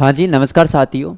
हाँ जी, नमस्कार साथियों।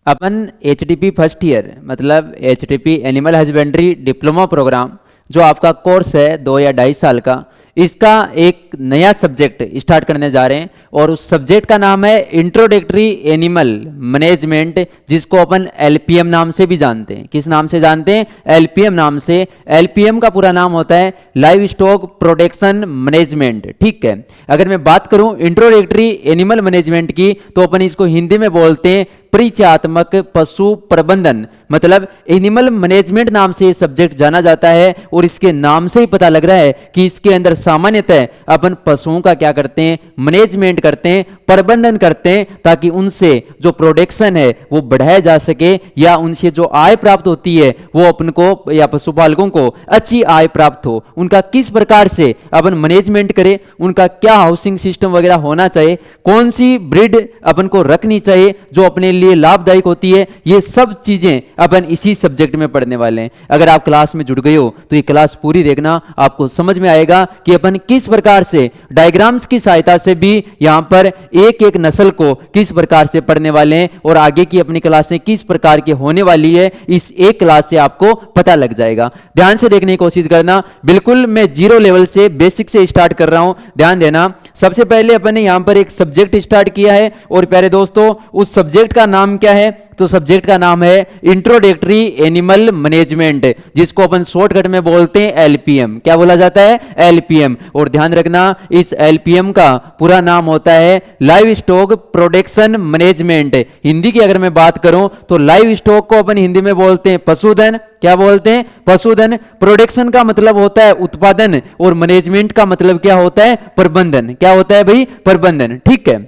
अपन एचटीपी फर्स्ट ईयर मतलब HTP animal husbandry diploma program जो आपका कोर्स है 2 या 2.5 साल का, इसका एक नया सब्जेक्ट स्टार्ट करने जा रहे हैं और उस सब्जेक्ट का नाम है इंट्रोडक्टरी एनिमल मैनेजमेंट, जिसको अपन एलपीएम नाम से भी जानते हैं। किस नाम से जानते हैं? एलपीएम नाम से। एलपीएम का पूरा नाम होता है लाइव स्टॉक प्रोडक्शन मैनेजमेंट। ठीक है, अगर मैं बात करूं इंट्रोडक्टरी एनिमल मैनेजमेंट की तो अपन इसको हिंदी में बोलते हैं परिचयात्मक पशु प्रबंधन, मतलब एनिमल मैनेजमेंट नाम से ये सब्जेक्ट जाना जाता है। और इसके नाम से ही पता लग रहा है कि इसके अंदर सामान्यतः अपन पशुओं का क्या करते हैं? मैनेजमेंट करते हैं, प्रबंधन करते हैं, ताकि उनसे जो प्रोडक्शन है वो बढ़ाया जा सके या उनसे जो आय प्राप्त होती है वो अपन को या पशुपालकों को अच्छी आय प्राप्त हो। उनका किस प्रकार से अपन मैनेजमेंट करें, उनका क्या हाउसिंग सिस्टम वगैरह होना चाहिए, कौन सी ब्रीड अपन को रखनी चाहिए जो अपने लिए लाभदायक होती है, ये सब चीजें अपन इसी सब्जेक्ट में पढ़ने वाले हैं। अगर आप क्लास में जुड़ गए हो तो ये क्लास पूरी देखना, आपको समझ में आएगा कि अपन किस प्रकार से डायग्राम्स की सहायता से भी यहां पर एक एक नस्ल को किस प्रकार से पढ़ने वाले हैं और आगे की अपनी क्लासें किस प्रकार की होने वाली है, इस एक क्लास से आपको पता लग जाएगा। ध्यान से देखने की कोशिश करना, बिल्कुल मैं 0 लेवल से बेसिक से स्टार्ट कर रहा हूं, ध्यान देना। सबसे पहले अपन ने यहां पर एक सब्जेक्ट स्टार्ट किया है और प्यारे दोस्तों उस सब्जेक्ट का नाम क्या है? तो सब्जेक्ट का नाम है इंट्रोडक्टरी एनिमल मैनेजमेंट, जिसको अपन शॉर्टकट में बोलते हैं एलपीएम। क्या बोला जाता है? एलपीएम। और ध्यान रखना इस एलपीएम का पूरा नाम होता है live stock production management. Hindi की अगर मैं बात करूं तो लाइव स्टॉक को अपन हिंदी में बोलते हैं पशुधन। क्या बोलते हैं? पशुधन। प्रोडक्शन का मतलब होता है उत्पादन और मैनेजमेंट का मतलब क्या होता है? प्रबंधन। क्या होता है भाई? प्रबंधन। ठीक है,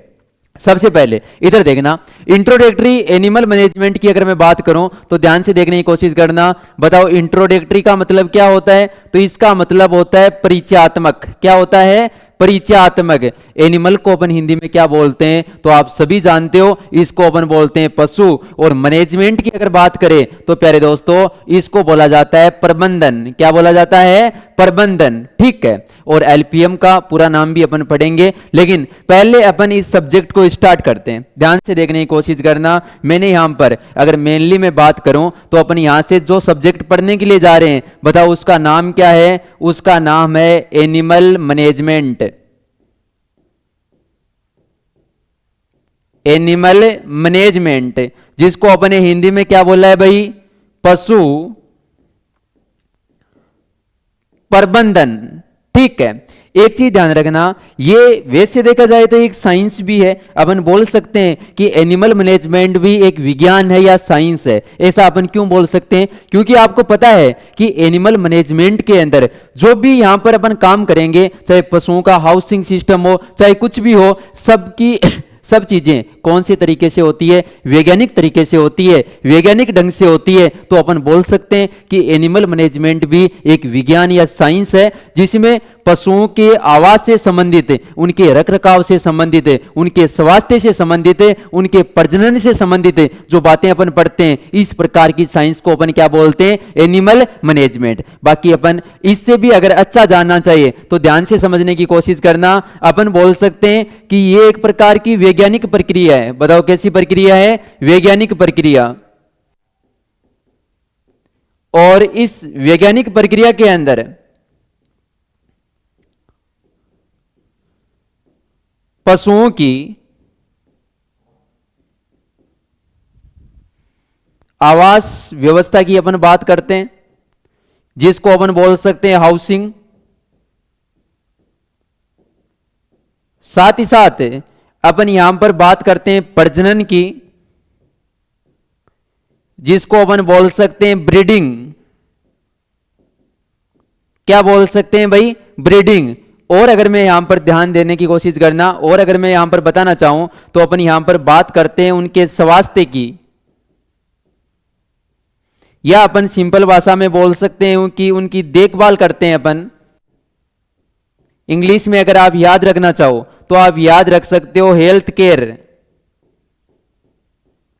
सबसे पहले इधर देखना, इंट्रोडक्टरी एनिमल मैनेजमेंट की अगर मैं बात करूं तो ध्यान से देखने की कोशिश करना। बताओ इंट्रोडक्टरी का मतलब क्या होता है? तो इसका मतलब होता है परिचयात्मक। क्या होता है? परिचयात्मक। एनिमल को अपन हिंदी में क्या बोलते हैं? तो आप सभी जानते हो, इसको अपन बोलते हैं पशु। और मैनेजमेंट की अगर बात करें तो प्यारे दोस्तों इसको बोला जाता है प्रबंधन। क्या बोला जाता है? प्रबंधन। ठीक है, और एलपीएम का पूरा नाम भी अपन पढ़ेंगे, लेकिन पहले अपन इस सब्जेक्ट को स्टार्ट करते हैं। ध्यान से देखने की कोशिश करना, मैंने यहां पर अगर मेनली मैं बात करूं तो अपन यहां से जो सब्जेक्ट पढ़ने के लिए जा रहे हैं, बताओ उसका नाम क्या है? उसका नाम है एनिमल मैनेजमेंट। एनिमल मैनेजमेंट, जिसको अपने हिंदी में क्या बोला है भाई? पशु प्रबंधन। ठीक है, एक चीज ध्यान रखना, ये वैसे देखा जाए तो एक साइंस भी है। अपन बोल सकते हैं कि एनिमल मैनेजमेंट भी एक विज्ञान है या साइंस है। ऐसा अपन क्यों बोल सकते हैं? क्योंकि आपको पता है कि एनिमल मैनेजमेंट के अंदर जो भी यहां पर अपन काम करेंगे, चाहे पशुओं का हाउसिंग सिस्टम हो, चाहे कुछ भी हो, सबकी सब चीजें कौन से तरीके से होती है? वैज्ञानिक तरीके से होती है, वैज्ञानिक ढंग से होती है। तो अपन बोल सकते हैं कि एनिमल मैनेजमेंट भी एक विज्ञान या साइंस है, जिसमें पशुओं के आवास से संबंधित, उनके रखरखाव से संबंधित, उनके स्वास्थ्य से संबंधित, उनके प्रजनन से संबंधित जो बातें अपन पढ़ते हैं, इस प्रकार की साइंस को अपन क्या बोलते हैं? Animal management. बाकी अपन इससे भी अगर अच्छा जानना चाहिए तो ध्यान से समझने की कोशिश करना। अपन बोल सकते हैं कि ये एक प्रकार की वैज्ञानिक प्रक्रिया है। बताओ कैसी प्रक्रिया है? वैज्ञानिक प्रक्रिया। और इस वैज्ञानिक प्रक्रिया के अंदर पशुओं की आवास व्यवस्था की अपन बात करते हैं, जिसको अपन बोल सकते हैं हाउसिंग। साथ ही साथ अपन यहां पर बात करते हैं प्रजनन की, जिसको अपन बोल सकते हैं ब्रीडिंग। क्या बोल सकते हैं भाई? ब्रीडिंग। और अगर मैं यहां पर ध्यान देने की कोशिश करना, और अगर मैं यहां पर बताना चाहूं तो अपन यहां पर बात करते हैं उनके स्वास्थ्य की, या अपन सिंपल भाषा में बोल सकते हैं कि उनकी देखभाल करते हैं अपन। इंग्लिश में अगर आप याद रखना चाहो तो आप याद रख सकते हो हेल्थ केयर।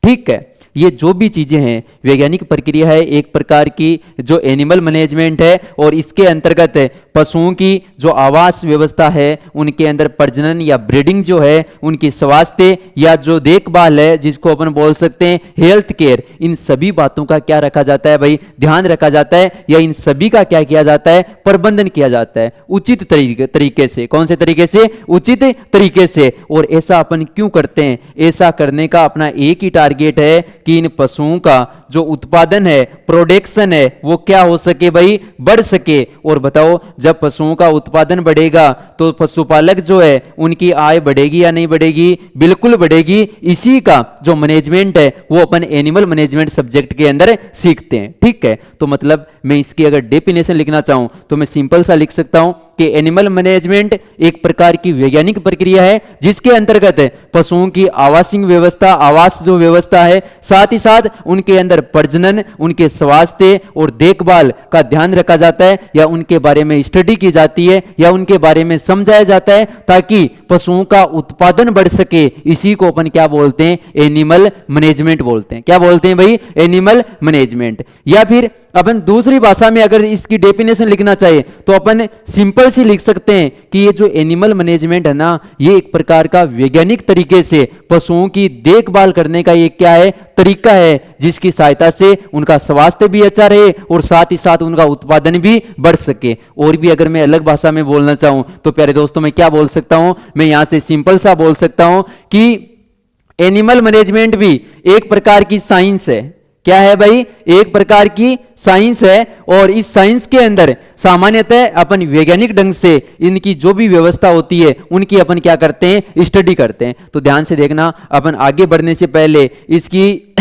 ठीक है, ये जो भी चीजें हैं वैज्ञानिक प्रक्रिया है एक प्रकार की जो एनिमल मैनेजमेंट है, और इसके अंतर्गत पशुओं की जो आवास व्यवस्था है, उनके अंदर प्रजनन या ब्रीडिंग जो है, उनकी स्वास्थ्य या जो देखभाल है जिसको अपन बोल सकते हैं हेल्थ केयर, इन सभी बातों का क्या रखा जाता है भाई, ध्यान रखा जाता है, या इन सभी का क्या किया जाता है, प्रबंधन किया जाता है उचित तरीके से। कौन से तरीके से? उचित तरीके से। और ऐसा अपन क्यों करते हैं? ऐसा करने का अपना एक ही टारगेट है कि इन पशुओं का जो उत्पादन है, प्रोडक्शन है, वो क्या हो सके भाई, बढ़ सके। और बताओ, जब पशुओं का उत्पादन बढ़ेगा तो पशुपालक जो है उनकी आय बढ़ेगी या नहीं बढ़ेगी? बिल्कुल बढ़ेगी। इसी का जो मैनेजमेंट है वो अपन एनिमल मैनेजमेंट सब्जेक्ट के अंदर सीखते हैं। ठीक है, तो मतलब मैं इसकी अगर डेफिनेशन लिखना चाहूं तो मैं सिंपल सा लिख सकता हूं कि एनिमल मैनेजमेंट एक प्रकार की वैज्ञानिक प्रक्रिया है जिसके अंतर्गत पशुओं की आवासीय व्यवस्था, आवास जो व्यवस्था है, साथ ही साथ उनके अंदर प्रजनन, उनके स्वास्थ्य और देखभाल का ध्यान रखा जाता है, या उनके बारे में स्टडी की जाती है, या उनके बारे में समझाया जाता है ताकि पशुओं का उत्पादन बढ़ सके। इसी को अपन क्या बोलते हैं? एनिमल मैनेजमेंट बोलते हैं। क्या बोलते हैं भाई? Animal management. या फिर अपन दूसरी भाषा में अगर इसकी डेफिनेशन लिखना चाहिए तो अपन सिंपल सी लिख सकते हैं कि ये जो एनिमल मैनेजमेंट है ना, ये एक प्रकार का वैज्ञानिक तरीके से पशुओं की देखभाल करने का ये क्या है? तरीका है, जिसकी सहायता से उनका स्वास्थ्य भी अच्छा रहे और साथ ही साथ उनका उत्पादन भी बढ़ सके। और भी अगर मैं अलग भाषा में बोलना चाहूं तो प्यारे दोस्तों मैं क्या बोल सकता हूं? मैं यहां से सिंपल सा बोल सकता हूं कि एनिमल मैनेजमेंट भी एक प्रकार की साइंस है। क्या है भाई? एक प्रकार की साइंस है। और इस साइंस के अंदर सामान्यतः अपन वैज्ञानिक ढंग से इनकी जो भी व्यवस्था होती है उनकी अपन क्या करते हैं? स्टडी करते हैं। तो ध्यान से देखना, अपन आगे बढ़ने से पहले इसकी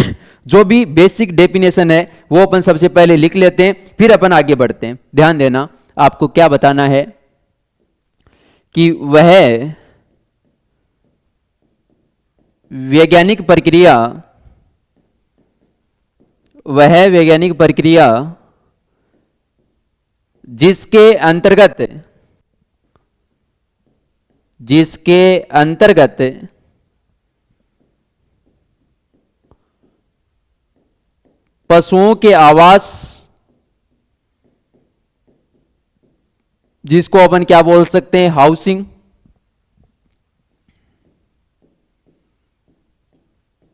जो भी बेसिक डेफिनेशन है वो अपन सबसे पहले लिख लेते हैं, फिर अपन आगे बढ़ते हैं। ध्यान देना, आपको क्या बताना है कि वैज्ञानिक प्रक्रिया वह वैज्ञानिक प्रक्रिया जिसके अंतर्गत पशुओं के आवास, जिसको अपन क्या बोल सकते हैं? हाउसिंग,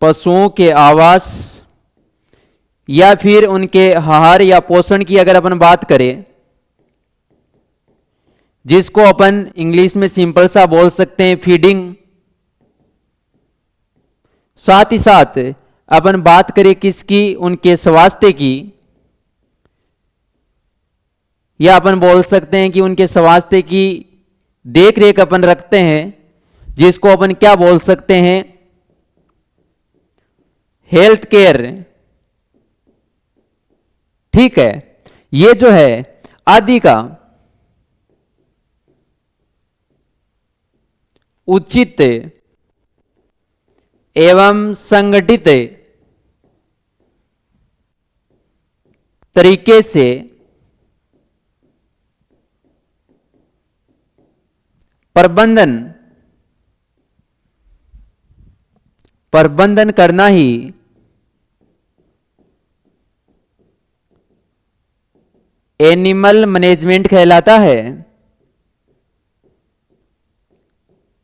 पशुओं के आवास या फिर उनके आहार या पोषण की अगर अपन बात करें, जिसको अपन इंग्लिश में सिंपल सा बोल सकते हैं फीडिंग। साथ ही साथ अपन बात करें किसकी? उनके स्वास्थ्य की, या अपन बोल सकते हैं कि उनके स्वास्थ्य की देख रेख अपन रखते हैं, जिसको अपन क्या बोल सकते हैं? Health care. ठीक है, ये जो है आदि का उचित एवं संगठित तरीके से प्रबंधन करना ही एनिमल मैनेजमेंट कहलाता है।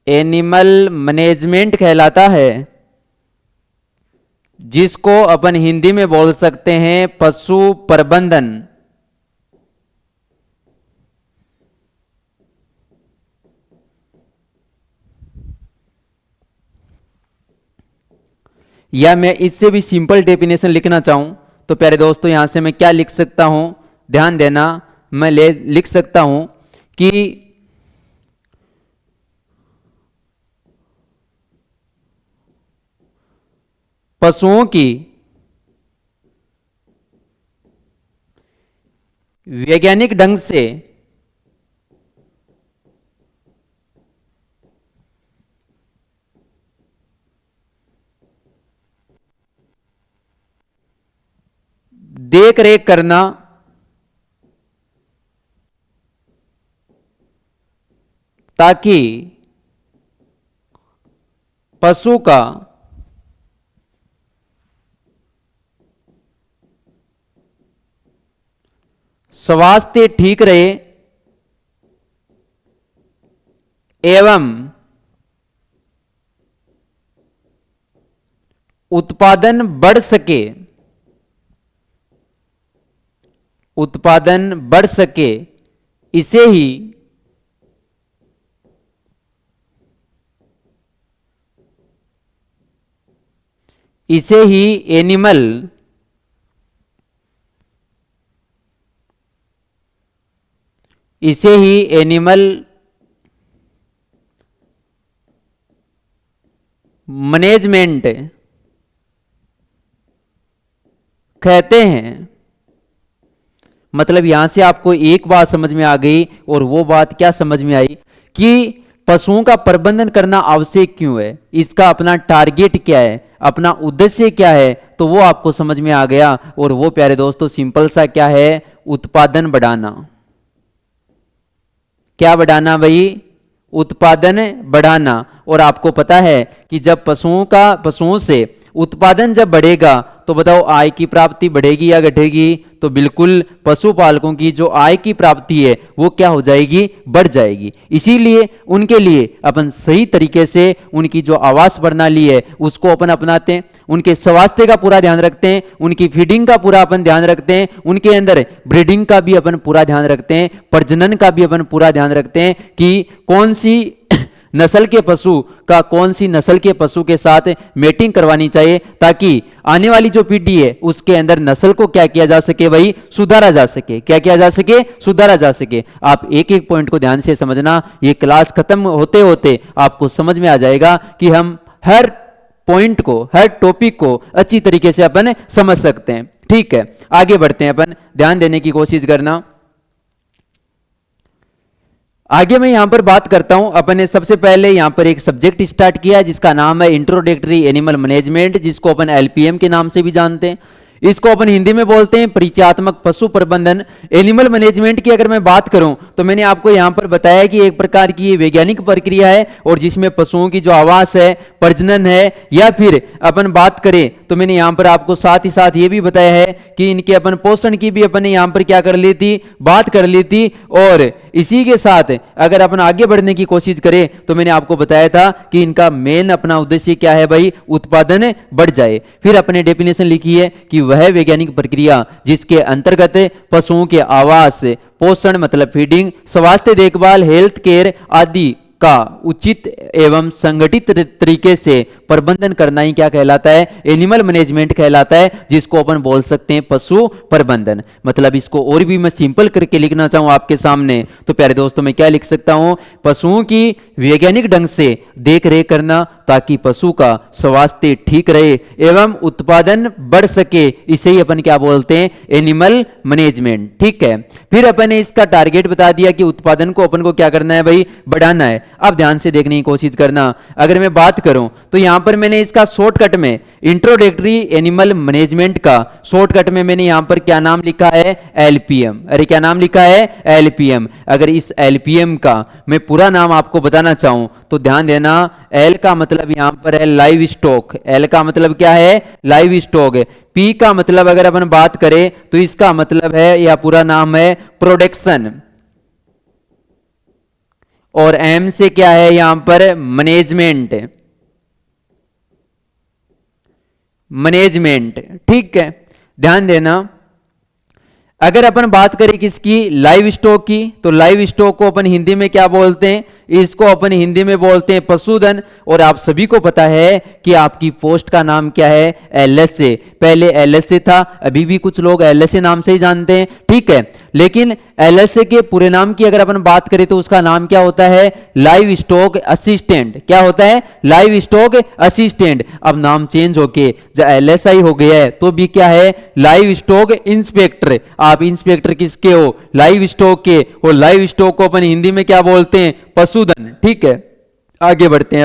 एनिमल मैनेजमेंट कहलाता है, जिसको अपन हिंदी में बोल सकते हैं पशु प्रबंधन। या मैं इससे भी सिंपल डेफिनेशन लिखना चाहूं तो प्यारे दोस्तों यहां से मैं क्या लिख सकता हूं? ध्यान देना, मैं लिख सकता हूं कि पशुओं की वैज्ञानिक ढंग से देख रेख करना ताकि पशु का स्वास्थ्य ठीक रहे एवं उत्पादन बढ़ सके, उत्पादन बढ़ सके, इसे ही एनिमल मैनेजमेंट कहते हैं। मतलब यहां से आपको एक बात समझ में आ गई, और वो बात क्या समझ में आई कि पशुओं का प्रबंधन करना आवश्यक क्यों है, इसका अपना टारगेट क्या है, अपना उद्देश्य क्या है, तो वो आपको समझ में आ गया। और वो प्यारे दोस्तों सिंपल सा क्या है, उत्पादन बढ़ाना। क्या बढ़ाना भाई, उत्पादन बढ़ाना। और आपको पता है कि जब पशुओं से उत्पादन जब बढ़ेगा तो बताओ आय की प्राप्ति बढ़ेगी या घटेगी, तो बिल्कुल पशुपालकों की जो आय की प्राप्ति है वो क्या हो जाएगी, बढ़ जाएगी। इसीलिए उनके लिए अपन सही तरीके से उनकी जो आवास प्रणाली है उसको अपन अपनाते हैं, उनके स्वास्थ्य का पूरा ध्यान रखते हैं, उनकी फीडिंग का पूरा अपन ध्यान रखते हैं, उनके अंदर ब्रीडिंग का भी अपन पूरा ध्यान रखते हैं, प्रजनन का भी अपन पूरा ध्यान रखते हैं कि कौन सी नस्ल के पशु का कौन सी नस्ल के पशु के साथ मेटिंग करवानी चाहिए, ताकि आने वाली जो पीढ़ी है उसके अंदर नस्ल को क्या किया जा सके भाई, सुधारा जा सके। क्या किया जा सके, सुधारा जा सके। आप एक एक पॉइंट को ध्यान से समझना, ये क्लास खत्म होते होते आपको समझ में आ जाएगा कि हम हर पॉइंट को, हर टॉपिक को अच्छी तरीके से अपन समझ सकते हैं। ठीक है, आगे बढ़ते हैं, अपन ध्यान देने की कोशिश करना। आगे मैं यहां पर बात करता हूं, अपन ने सबसे पहले यहां पर एक सब्जेक्ट स्टार्ट किया जिसका नाम है इंट्रोडक्टरी एनिमल मैनेजमेंट, जिसको अपन एलपीएम के नाम से भी जानते हैं। इसको अपन हिंदी में बोलते हैं परिचयात्मक पशु प्रबंधन। एनिमल मैनेजमेंट की अगर मैं बात करूं तो मैंने आपको यहां पर बताया कि एक प्रकार की ये वैज्ञानिक प्रक्रिया है, और जिसमें पशुओं की जो आवास है, प्रजनन है, या फिर अपन बात करें तो मैंने यहां पर आपको साथ ही साथ ये भी बताया है कि इनके अपन पोषण की भी अपन ने यहां पर क्या कर ली थी, बात कर ली थी। और इसी के साथ अगर अपन आगे बढ़ने की कोशिश करें तो मैंने आपको बताया था कि इनका मेन अपना उद्देश्य क्या है भाई, उत्पादन बढ़ जाए। फिर अपने डेफिनेशन लिखी है कि वह वैज्ञानिक प्रक्रिया जिसके अंतर्गत पशुओं के आवास, पोषण मतलब फीडिंग, स्वास्थ्य देखभाल, हेल्थ केयर आदि का उचित एवं संगठित तरीके से प्रबंधन करना ही क्या कहलाता है, एनिमल मैनेजमेंट कहलाता है, जिसको अपन बोल सकते हैं पशु प्रबंधन। मतलब इसको और भी मैं सिंपल करके लिखना चाहूं आपके सामने तो प्यारे दोस्तों मैं क्या लिख सकता हूं, पशुओं की वैज्ञानिक ढंग से देख रेख करना ताकि पशु का स्वास्थ्य ठीक रहे एवं उत्पादन बढ़ सके, इसे ही अपन क्या बोलते हैं, एनिमल मैनेजमेंट। ठीक है, फिर अपन ने इसका टारगेट बता दिया कि उत्पादन को अपन को क्या करना है भाई, बढ़ाना है। अब ध्यान से देखने की कोशिश करना, अगर मैं बात करूं तो यहां पर मैंने इसका शॉर्टकट में इंट्रोडक्टरी एनिमल मैनेजमेंट का शॉर्टकट में मैंने यहां पर क्या नाम लिखा है, एलपीएम। अरे क्या नाम लिखा है, एलपीएम। अगर इस एलपीएम का मैं पूरा नाम आपको बताना चाहूं तो ध्यान देना, एल का मतलब यहां पर है लाइव स्टॉक। एल का मतलब क्या है, लाइव स्टॉक। पी का मतलब अगर अपन बात करें तो इसका मतलब है, या पूरा नाम है प्रोडक्शन। और एम से क्या है यहां पर, मैनेजमेंट। मैनेजमेंट, ठीक है, ध्यान देना। अगर अपन बात करें किसकी, लाइव स्टॉक की, तो लाइव स्टॉक को अपन हिंदी में क्या बोलते हैं, इसको अपन हिंदी में बोलते हैं पशुधन। और आप सभी को पता है कि आपकी पोस्ट का नाम क्या है, एलएसए। पहले एलएसए था, अभी भी कुछ लोग एलएसए नाम से ही जानते हैं। ठीक है, लेकिन एलएसए के पूरे नाम की अगर अपन बात करें तो उसका नाम क्या होता है, लाइव स्टॉक असिस्टेंट। क्या होता है, लाइव स्टॉक असिस्टेंट। अब नाम चेंज होके जब एलएसआई हो गया है तो भी क्या है, लाइव स्टॉक इंस्पेक्टर। आप इंस्पेक्टर किसके हो, लाइव स्टॉक के। और लाइव स्टॉक को अपन हिंदी में क्या बोलते हैं, पशुधन। ठीक है, आगे बढ़ते हैं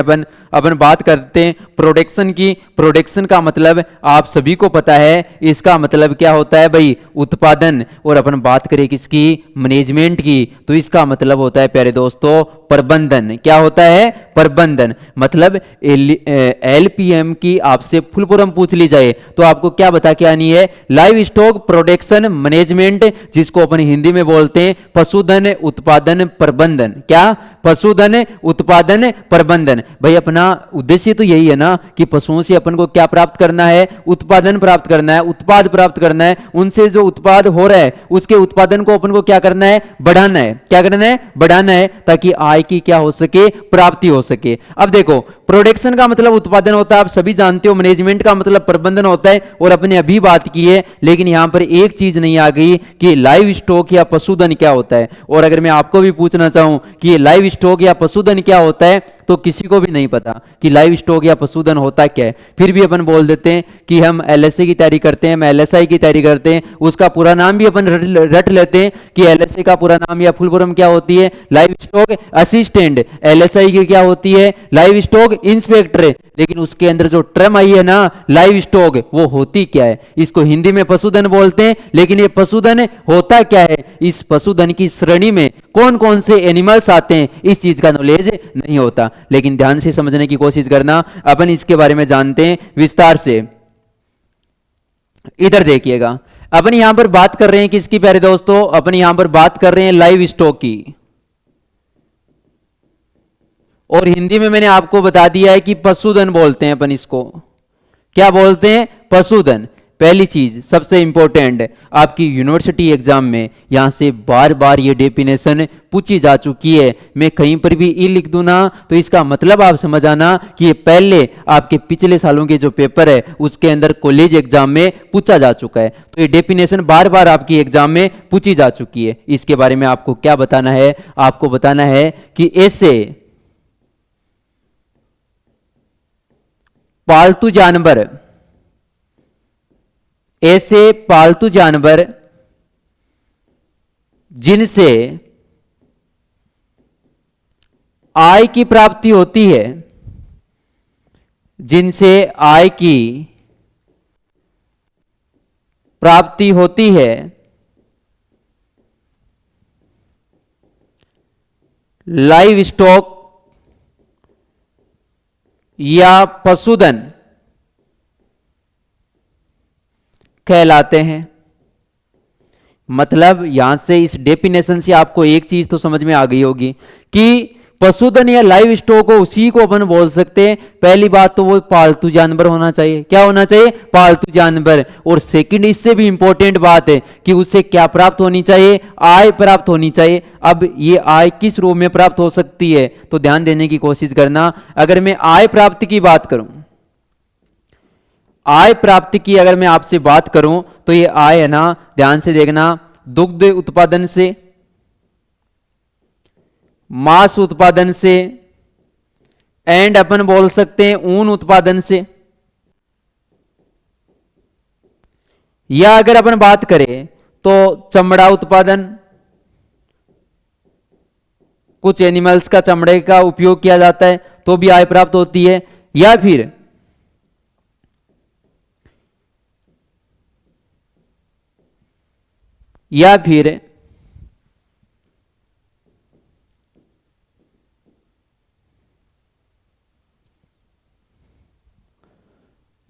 अपन बात करते हैं प्रोडक्शन की। प्रोडक्शन का मतलब आप सभी को पता है, इसका मतलब क्या होता है भाई, उत्पादन। और अपन बात करें किसकी, मैनेजमेंट की, तो इसका मतलब होता है प्यारे दोस्तों प्रबंधन। क्या होता है, प्रबंधन। मतलब LPM की आपसे फुल फॉर्म पूछ ली जाए तो आपको क्या बता के आनी है? लाइव स्टॉक प्रोडक्शन मैनेजमेंट, जिसको अपन हिंदी में बोलते हैं पशुधन उत्पादन प्रबंधन। क्या? पशुधन उत्पादन प्रबंधन। भाई अपना उद्देश्य तो यही है ना कि पशुओं से अपन को क्या प्राप्त करना है? उत्पादन प्राप्त करना है, उत्पाद प्राप्त करना है। उनसे जो उत्पाद हो रहा है उसके उत्पादन को अपन को क्या करना है? बढ़ाना है। क्या करना है? बढ़ाना है, ताकि आय की क्या हो सके? प्राप्ति हो सके। अब देखो, प्रोडक्शन का मतलब उत्पादन होता है, आप सभी जानते हो। मैनेजमेंट का मतलब प्रबंधन होता है, और अपने अभी बात की है, लेकिन यहां पर एक चीज नहीं आ गई कि लाइव स्टॉक या पशुधन क्या होता है। और अगर मैं आपको भी पूछना चाहूं कि लाइव स्टॉक या पशुधन क्या होता है, तो किसी को भी नहीं पता कि लाइव स्टॉक या पशुधन होता क्या है। फिर भी अपन बोल देते हैं कि हम LSA की तैयारी करते हैं, हम LSI की तैयारी करते हैं, उसका पूरा नाम भी अपन रट लेते हैं कि LSA का पूरा नाम या फुल फॉर्म क्या होती है? Live stock assistant. LSI की क्या होती है? Live stock inspector. लेकिन उसके अंदर जो टर्म आई है ना लाइव स्टॉक, वो होती क्या है? इसको हिंदी में पशुधन बोलते हैं, लेकिन ये पशुधन होता क्या है? इस पशुधन की श्रेणी में कौन कौन से एनिमल्स आते हैं, इस चीज का नॉलेज नहीं होता। लेकिन ध्यान से समझने की कोशिश करना, अपन इसके बारे में जानते हैं विस्तार से। इधर देखिएगा, अपन यहां पर बात कर रहे हैं किसकी प्यारे दोस्तों? अपन यहां पर बात कर रहे हैं लाइव स्टॉक की। और हिंदी में मैंने आपको बता दिया है कि पशुधन बोलते हैं अपन इसको। क्या बोलते हैं? पशुधन। पहली चीज सबसे इंपॉर्टेंट, आपकी यूनिवर्सिटी एग्जाम में यहां से बार बार ये डेफिनेशन पूछी जा चुकी है। मैं कहीं पर भी ई लिख दूं ना, तो इसका मतलब आप समझ आना कि ये पहले आपके पिछले सालों के जो पेपर है उसके अंदर कॉलेज एग्जाम में पूछा जा चुका है। तो ये डेफिनेशन बार बार आपकी एग्जाम में पूछी जा चुकी है। इसके बारे में आपको क्या बताना है? आपको बताना है कि ऐसे पालतू जानवर, ऐसे पालतू जानवर जिनसे आय की प्राप्ति होती है, जिनसे आय की प्राप्ति होती है, लाइव स्टॉक या पशुधन कहलाते हैं। मतलब यहां से इस डेफिनेशन से आपको एक चीज तो समझ में आ गई होगी कि पशुधन या लाइव स्टॉक को उसी को अपन बोल सकते हैं। पहली बात तो वो पालतू जानवर होना चाहिए। क्या होना चाहिए? पालतू जानवर। और सेकंड, इससे भी इंपॉर्टेंट बात है कि उससे क्या प्राप्त होनी चाहिए? आय प्राप्त होनी चाहिए। अब ये आय किस रूप में प्राप्त हो सकती है, तो ध्यान देने की कोशिश करना। अगर मैं आय प्राप्ति की बात करूं, आय प्राप्ति की अगर मैं आपसे बात करूं, तो ये आय है ना, ध्यान से देखना, दुग्ध उत्पादन से, मांस उत्पादन से, एंड अपन बोल सकते हैं ऊन उत्पादन से। या अगर अपन बात करें तो चमड़ा उत्पादन, कुछ एनिमल्स का चमड़े का उपयोग किया जाता है तो भी आय प्राप्त होती है। या फिर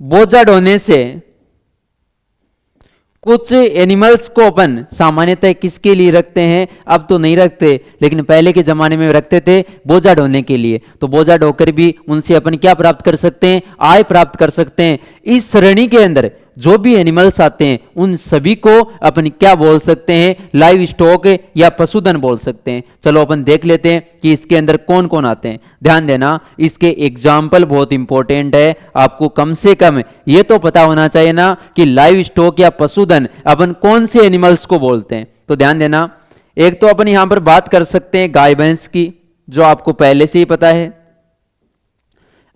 बोझा ढोने से, कुछ एनिमल्स को अपन सामान्यतः किसके लिए रखते हैं? अब तो नहीं रखते, लेकिन पहले के जमाने में रखते थे बोझा ढोने के लिए। तो बोझा ढोकर भी उनसे अपन क्या प्राप्त कर सकते हैं? आय प्राप्त कर सकते हैं। इस श्रेणी के अंदर जो भी एनिमल्स आते हैं उन सभी को अपन क्या बोल सकते हैं? लाइव स्टॉक या पशुधन बोल सकते हैं। चलो अपन देख लेते हैं कि इसके अंदर कौन कौन आते हैं। ध्यान देना, इसके एग्जाम्पल बहुत इंपॉर्टेंट है। आपको कम से कम ये तो पता होना चाहिए ना कि लाइव स्टॉक या पशुधन अपन कौन से एनिमल्स को बोलते हैं। तो ध्यान देना, एक तो अपन यहां पर बात कर सकते हैं गाय भैंस की, जो आपको पहले से ही पता है।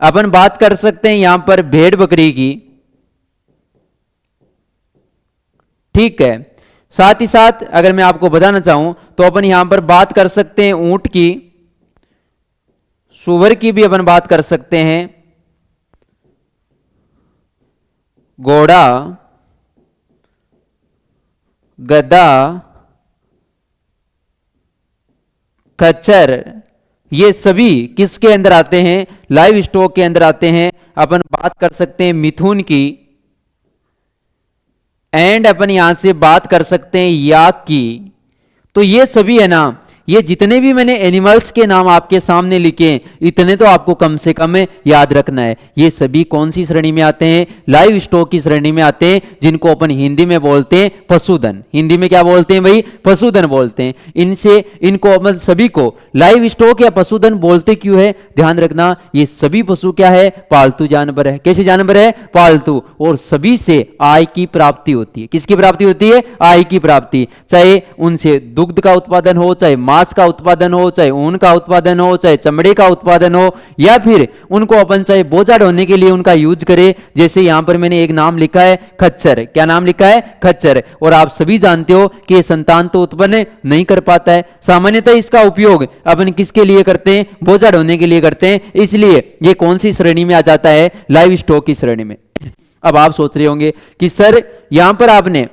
अपन बात कर सकते हैं यहां पर भेड़ बकरी की, ठीक है। साथ ही साथ अगर मैं आपको बताना चाहूं तो अपन यहां पर बात कर सकते हैं ऊंट की, सुअर की भी अपन बात कर सकते हैं, घोड़ा, गधा, खच्चर, ये सभी किसके अंदर आते हैं? लाइव स्टॉक के अंदर आते हैं। अपन बात कर सकते हैं मिथुन की, एंड अपन यहां से बात कर सकते हैं याक की। तो ये सभी है ना, ये जितने भी मैंने एनिमल्स के नाम आपके सामने लिखे हैं, इतने तो आपको कम से कम याद रखना है। ये सभी कौन सी श्रेणी में आते हैं? लाइव स्टॉक की श्रेणी में आते हैं, जिनको अपन हिंदी में बोलते हैं पशुधन। हिंदी में क्या बोलते हैं भाई? पशुधन बोलते हैं। इनसे इनको अपन सभी को लाइव स्टॉक या पशुधन बोलते क्यों है? ध्यान रखना, ये सभी पशु क्या है? पालतू जानवर है। कैसे जानवर है? पालतू। और सभी से आय की प्राप्ति होती है। किसकी प्राप्ति होती है? आय की प्राप्ति। चाहे उनसे दुग्ध का उत्पादन हो, चाहे मांस का उत्पादन हो, चाहे ऊन का उत्पादन हो, चाहे चमड़े का उत्पादन हो, या फिर उनको अपन चाहे बोझा ढोने के लिए उनका यूज करें। जैसे यहां पर मैंने एक नाम लिखा है खच्चर। क्या नाम लिखा है? खच्चर। और आप सभी जानते हो कि संतान तो उत्पन्न नहीं कर पाता है। सामान्यतः इसका उपयोग अपन किसके लिए करते हैं? बोझा ढोने के लिए करते हैं। इसलिए ये कौन सी श्रेणी में आ जाता है? लाइव स्टॉक की श्रेणी में। अब आप सोच रहे होंगे कि सर यहां पर आपने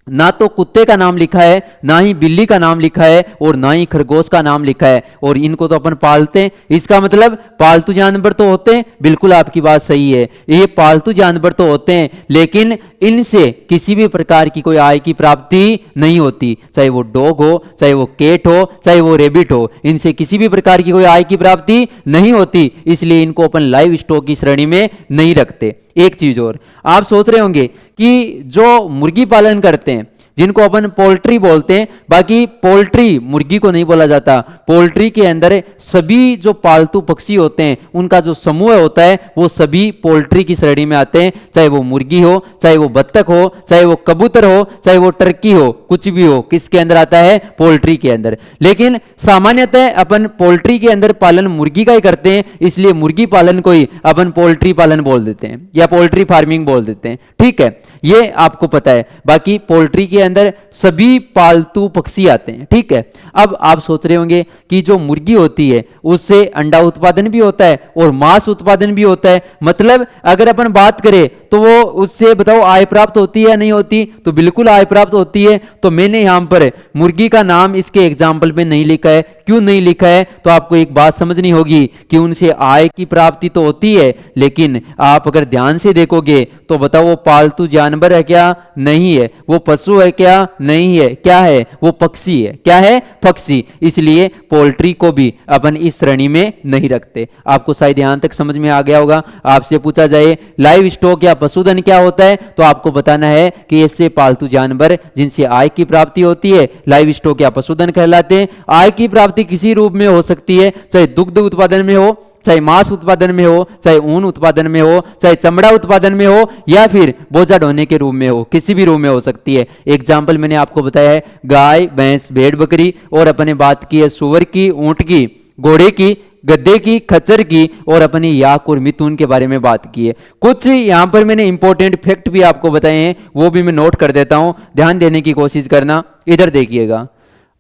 ना तो कुत्ते का नाम लिखा है, ना ही बिल्ली का नाम लिखा है, और ना ही खरगोश का नाम लिखा है, और इनको तो अपन पालते हैं। इसका मतलब पालतू जानवर तो होते हैं। बिल्कुल आपकी बात सही है, ये पालतू जानवर तो होते हैं, लेकिन इनसे किसी भी प्रकार की कोई आय की प्राप्ति नहीं होती। चाहे वो डॉग हो, चाहे वो कैट हो, चाहे वो रेबिट हो, इनसे किसी भी प्रकार की कोई आय की प्राप्ति नहीं होती। इसलिए इनको अपन लाइव स्टॉक की श्रेणी में नहीं रखते। एक चीज और, आप सोच रहे होंगे कि जो मुर्गी पालन करते हैं, जिनको अपन पोल्ट्री बोलते हैं, बाकी पोल्ट्री मुर्गी को नहीं बोला जाता। पोल्ट्री के अंदर सभी जो पालतू पक्षी होते हैं, उनका जो समूह होता है, वो सभी पोल्ट्री की श्रेणी में आते हैं। चाहे वो मुर्गी हो, चाहे वो बत्तख हो, चाहे वो कबूतर हो, चाहे वो टर्की हो, कुछ भी हो, किसके अंदर आता है? पोल्ट्री के अंदर। लेकिन सामान्यतः अपन पोल्ट्री के अंदर पालन मुर्गी का ही करते हैं, इसलिए मुर्गी पालन को ही अपन पोल्ट्री पालन बोल देते हैं या पोल्ट्री फार्मिंग बोल देते हैं। ठीक है, ये आपको पता है। बाकी पोल्ट्री के अंदर सभी पालतू पक्षी आते हैं। ठीक है, अब आप सोच रहे होंगे कि जो मुर्गी होती है उससे अंडा उत्पादन भी होता है और मांस उत्पादन भी होता है, मतलब अगर अपन बात करें तो वो उससे बताओ आय प्राप्त होती है या नहीं होती? तो बिल्कुल आय प्राप्त होती है। तो मैंने यहां पर मुर्गी का नाम इसके एग्जाम्पल में नहीं लिखा है। क्यों नहीं लिखा है? तो आपको एक बात समझनी होगी कि उनसे आय की प्राप्ति तो होती है, लेकिन आप अगर ध्यान से देखोगे तो बताओ वो पालतू जानवर है क्या? नहीं है। वो पशु है क्या? नहीं है। क्या है? वो पक्षी है। क्या है? पक्षी। इसलिए पोल्ट्री को भी अपन इस श्रेणी में नहीं रखते। आपको शायद यहां तक समझ में आ गया होगा। आपसे पूछा जाए लाइव स्टॉक या पशुधन क्या होता है, तो आपको बताना है कि इससे पालतू जानवर जिनसे आय की प्राप्ति होती है, लाइव स्टॉक या पशुधन कहलाते हैं। आय की प्राप्ति किसी रूप में हो सकती है, चाहे दुग्ध उत्पादन में हो, चाहे मांस उत्पादन में हो, चाहे ऊन उत्पादन में हो, चाहे चमड़ा उत्पादन में हो, या फिर बोझा ढोने के रूप में हो, किसी भी रूप में हो सकती है। एग्जाम्पल मैंने आपको बताया है गाय, भैंस, भेड़, बकरी, और अपने बात की है सुअर की, ऊंट की, घोड़े की, गद्दे की, खच्चर की, और अपनी याक और मिथुन के बारे में बात की है। कुछ यहां पर मैंने इंपॉर्टेंट फैक्ट भी आपको बताए हैं, वो भी मैं नोट कर देता हूं, ध्यान देने की कोशिश करना। इधर देखिएगा,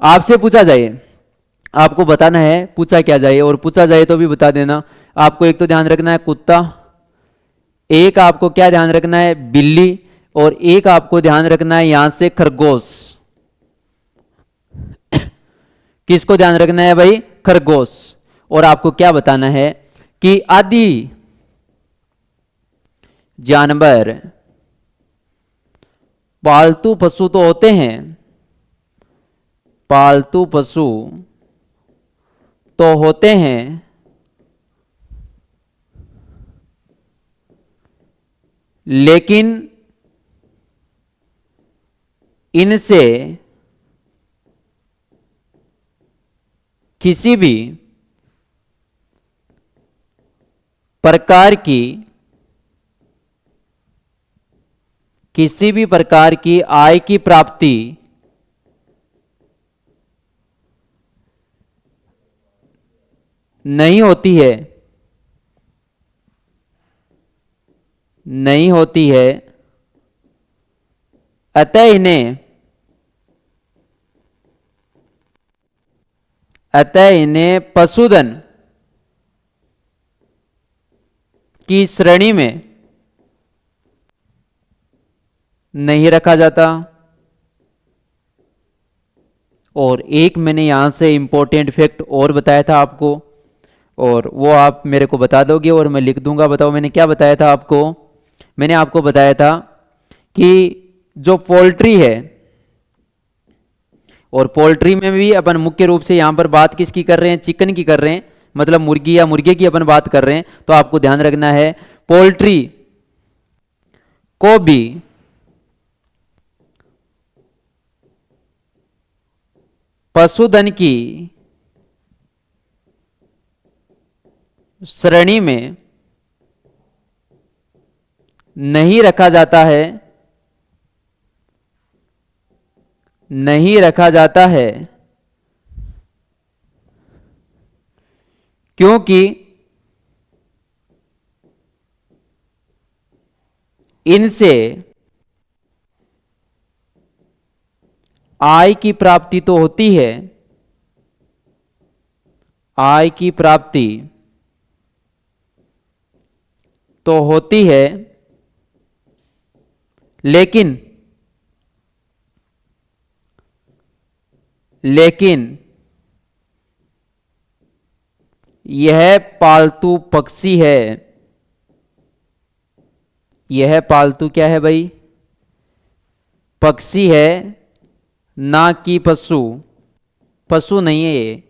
आपसे पूछा जाए, आपको बताना है पूछा क्या जाए, और पूछा जाए तो भी बता देना। आपको एक तो ध्यान रखना है कुत्ता, एक आपको क्या ध्यान रखना है? बिल्ली, और एक आपको ध्यान रखना है यहां से खरगोश। किसको ध्यान रखना है भाई? खरगोश। और आपको क्या बताना है कि आदि जानवर पालतू पशु तो होते हैं, पालतू पशु तो होते हैं, लेकिन इनसे किसी भी प्रकार की आय की प्राप्ति नहीं होती है, नहीं होती है। अतः इन्हें पशुधन की श्रेणी में नहीं रखा जाता। और एक मैंने यहाँ से इम्पोर्टेंट फैक्ट और बताया था आपको, और वो आप मेरे को बता दोगे और मैं लिख दूंगा। बताओ मैंने क्या बताया था आपको। मैंने आपको बताया था कि जो पोल्ट्री है, और पोल्ट्री में भी अपन मुख्य रूप से यहाँ पर बात किसकी कर रहे हैं, चिकन की कर रहे हैं, मतलब मुर्गी या मुर्गे की अपन बात कर रहे हैं। तो आपको ध्यान रखना है पोल्ट्री को भी पशुधन की श्रेणी में नहीं रखा जाता है, नहीं रखा जाता है, क्योंकि इनसे आय की प्राप्ति तो होती है, आय की प्राप्ति तो होती है, लेकिन यह पालतू पक्षी है, यह पालतू क्या है भाई, पक्षी है, ना कि पशु। पशु नहीं है ये,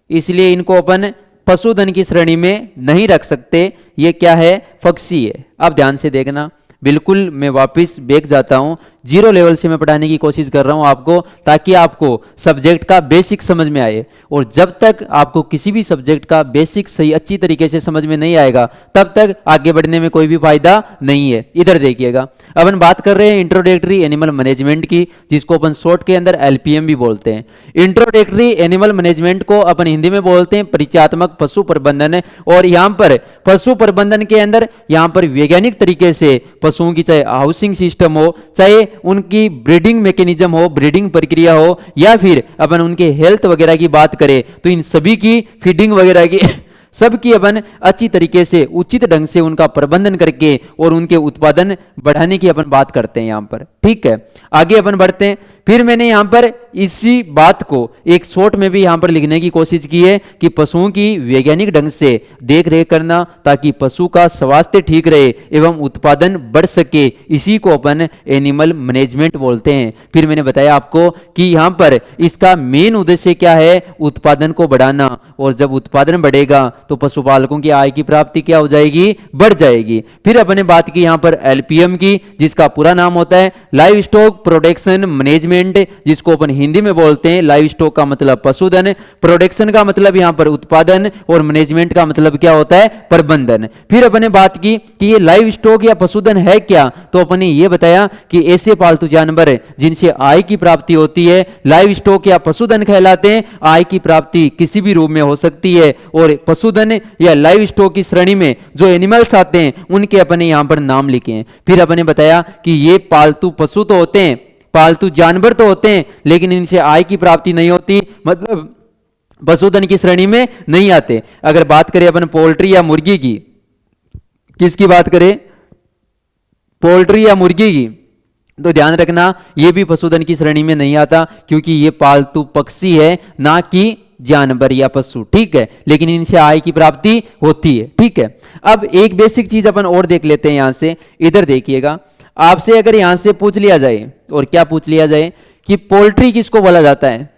इसलिए इनको अपन पशुधन की श्रेणी में नहीं रख सकते। ये क्या है, पक्षी है। अब ध्यान से देखना, बिल्कुल मैं वापस बैक जाता हूं, जीरो लेवल से मैं पढ़ाने की कोशिश कर रहा हूं आपको, ताकि आपको सब्जेक्ट का बेसिक समझ में आए। और जब तक आपको किसी भी सब्जेक्ट का बेसिक सही अच्छी तरीके से समझ में नहीं आएगा, तब तक आगे बढ़ने में कोई भी फायदा नहीं है। इधर देखिएगा, अपन बात कर रहे हैं इंट्रोडक्टरी एनिमल मैनेजमेंट की, जिसको अपन शॉर्ट के अंदर एलपीएम भी बोलते हैं। इंट्रोडक्टरी एनिमल मैनेजमेंट को अपन हिंदी में बोलते हैं परिचयात्मक पशु प्रबंधन। और यहाँ पर पशु प्रबंधन के अंदर यहाँ पर वैज्ञानिक तरीके से पशुओं की चाहे हाउसिंग सिस्टम हो, चाहे उनकी ब्रीडिंग मैकेनिज्म हो, ब्रीडिंग प्रक्रिया हो, या फिर अपन उनके हेल्थ वगैरह की बात करें, तो इन सभी की फीडिंग वगैरह की सबकी अपन अच्छी तरीके से उचित ढंग से उनका प्रबंधन करके और उनके उत्पादन बढ़ाने की अपन बात करते हैं यहाँ पर। ठीक है, आगे अपन बढ़ते हैं। फिर मैंने यहाँ पर इसी बात को एक शॉर्ट में भी यहाँ पर लिखने की कोशिश की है कि पशुओं की वैज्ञानिक ढंग से देख रेख करना, ताकि पशु का स्वास्थ्य ठीक रहे एवं उत्पादन बढ़ सके, इसी को अपन एनिमल मैनेजमेंट बोलते हैं। फिर मैंने बताया आपको कि यहाँ पर इसका मेन उद्देश्य क्या है, उत्पादन को बढ़ाना, और जब उत्पादन बढ़ेगा तो पशुपालकों की आय की प्राप्ति क्या हो जाएगी, बढ़ जाएगी। फिर अपने बात की यहाँ पर एलपीएम की, जिसका पूरा नाम होता है लाइव स्टॉक प्रोडक्शन मैनेजमेंट, जिसको अपन हिंदी में बोलते हैं लाइव स्टॉक का मतलब पशुधन, प्रोडक्शन का मतलब यहाँ पर उत्पादन, और मैनेजमेंट का मतलब क्या होता है, प्रबंधन। फिर अपने बात की कि ये लाइव स्टॉक या पशुधन है क्या, तो अपने ये बताया कि ऐसे पालतू जानवर जिनसे आय की प्राप्ति होती है, लाइव स्टॉक या पशुधन कहलाते हैं। आय की प्राप्ति किसी भी रूप में हो सकती है, और पशुधन या लाइव स्टॉक की श्रेणी में जो एनिमल्स आते हैं उनके अपने यहाँ पर नाम लिखे हैं। फिर अपने बताया कि ये पालतू पशु तो होते हैं, पालतू जानवर तो होते हैं, लेकिन इनसे आय की प्राप्ति नहीं होती, मतलब पशुधन की श्रेणी में नहीं आते। अगर बात करें अपन पोल्ट्री या मुर्गी की, किसकी बात करें, पोल्ट्री या मुर्गी की, तो ध्यान रखना ये भी पशुधन की श्रेणी में नहीं आता, क्योंकि ये पालतू पक्षी है, ना कि जानवर या पशु। ठीक है, लेकिन इनसे आय की प्राप्ति होती है। ठीक है, अब एक बेसिक चीज अपन और देख लेते हैं यहां से। इधर देखिएगा, आपसे अगर यहां से पूछ लिया जाए, और क्या पूछ लिया जाए कि पोल्ट्री किसको बोला जाता है,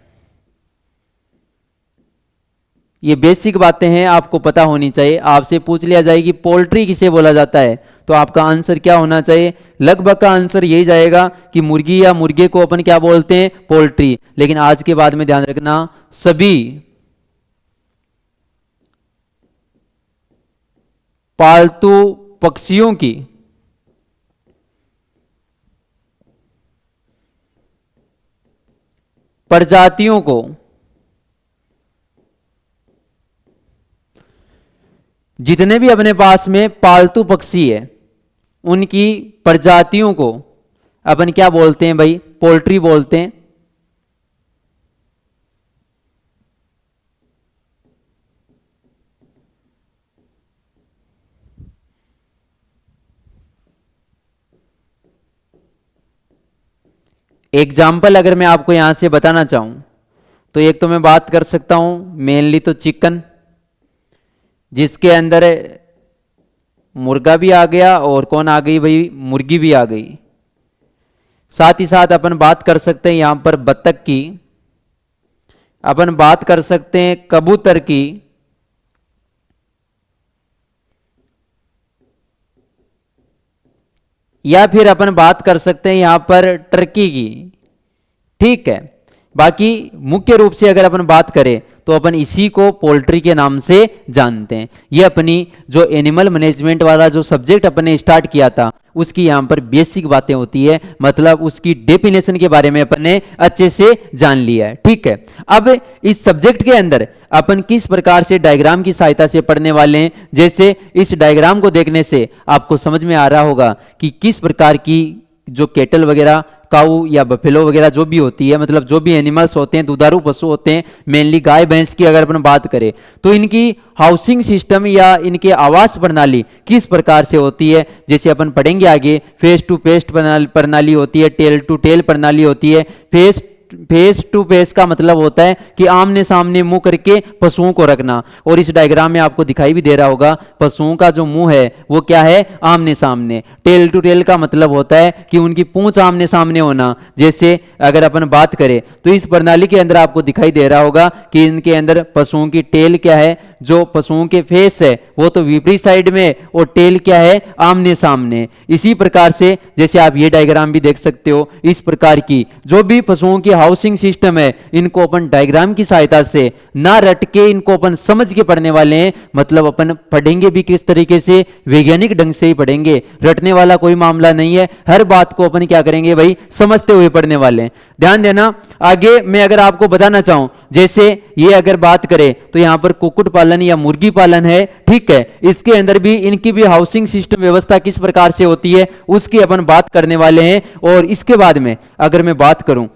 ये बेसिक बातें हैं, आपको पता होनी चाहिए। आपसे पूछ लिया जाए कि पोल्ट्री किसे बोला जाता है, तो आपका आंसर क्या होना चाहिए, लगभग का आंसर यही जाएगा कि मुर्गी या मुर्गे को अपन क्या बोलते हैं, पोल्ट्री। लेकिन आज के बाद में ध्यान रखना, सभी पालतू पक्षियों की प्रजातियों को जितने भी अपने पास में पालतू पक्षी है, उनकी प्रजातियों को अपन क्या बोलते हैं भाई, पोल्ट्री बोलते हैं। एग्जाम्पल अगर मैं आपको यहां से बताना चाहूं, तो एक तो मैं बात कर सकता हूं मेनली तो चिकन, जिसके अंदर मुर्गा भी आ गया और कौन आ गई भाई, मुर्गी भी आ गई। साथ ही साथ अपन बात कर सकते हैं यहां पर बतख की, अपन बात कर सकते हैं कबूतर की, या फिर अपन बात कर सकते हैं यहां पर टर्की की। ठीक है, बाकी मुख्य रूप से अगर अपन बात करें तो अपन इसी को पोल्ट्री के नाम से जानते हैं। ये अपनी जो एनिमल मैनेजमेंट वाला जो सब्जेक्ट अपन ने स्टार्ट किया था उसकी यहाँ पर बेसिक बातें होती है, मतलब उसकी डेफिनेशन के बारे में अपन ने अच्छे से जान लिया है। ठीक है, अब इस सब्जेक्ट के अंदर अपन किस प्रकार से डायग्राम की सहायता से पढ़ने वाले हैं। जैसे इस डायग्राम को देखने से आपको समझ में आ रहा होगा कि किस प्रकार की जो केटल वगैरह, काऊ या बफेलो वगैरह जो भी होती है, मतलब जो भी एनिमल्स होते हैं, दुधारू पशु होते हैं, मेनली गाय भैंस की अगर अपन बात करें तो इनकी हाउसिंग सिस्टम या इनके आवास प्रणाली किस प्रकार से होती है। जैसे अपन पढ़ेंगे आगे, फेस टू फेस प्रणाली होती है, टेल टू टेल प्रणाली होती है। फेस टू फेस का मतलब होता है कि आमने सामने मुंह करके पशुओं को रखना, और इस डायग्राम में आपको दिखाई भी दे रहा होगा पशुओं का जो मुंह है वो क्या है, आमने सामने। टेल टू टेल का मतलब होता है कि उनकी पूंछ आमने सामने होना। जैसे अगर अपन बात करें तो इस प्रणाली के अंदर आपको दिखाई दे रहा होगा कि इनके अंदर पशुओं की टेल क्या है, जो पशुओं के फेस है वो तो विपरीत साइड में, और टेल क्या है, आमने सामने। इसी प्रकार से जैसे आप ये डायग्राम भी देख सकते हो, इस प्रकार की जो भी पशुओं की हाउसिंग सिस्टम है इनको अपन डायग्राम की सहायता से ना रट के इनको अपन समझ के पढ़ने वाले हैं। मतलब अपन पढ़ेंगे भी किस तरीके से, वैज्ञानिक ढंग से ही पढ़ेंगे, रटने वाला कोई मामला नहीं है। हर बात को अपन क्या करेंगे भाई, समझते हुए पढ़ने वाले हैं। ध्यान देना। आगे मैं अगर आपको बताना चाहूं, जैसे ये अगर बात करें तो यहां पर कुक्कुट पालन या मुर्गी पालन है। ठीक है, इसके अंदर भी इनकी भी हाउसिंग सिस्टम व्यवस्था किस प्रकार से होती है उसकी अपन बात करने वाले हैं। और इसके बाद में अगर मैं बात करूं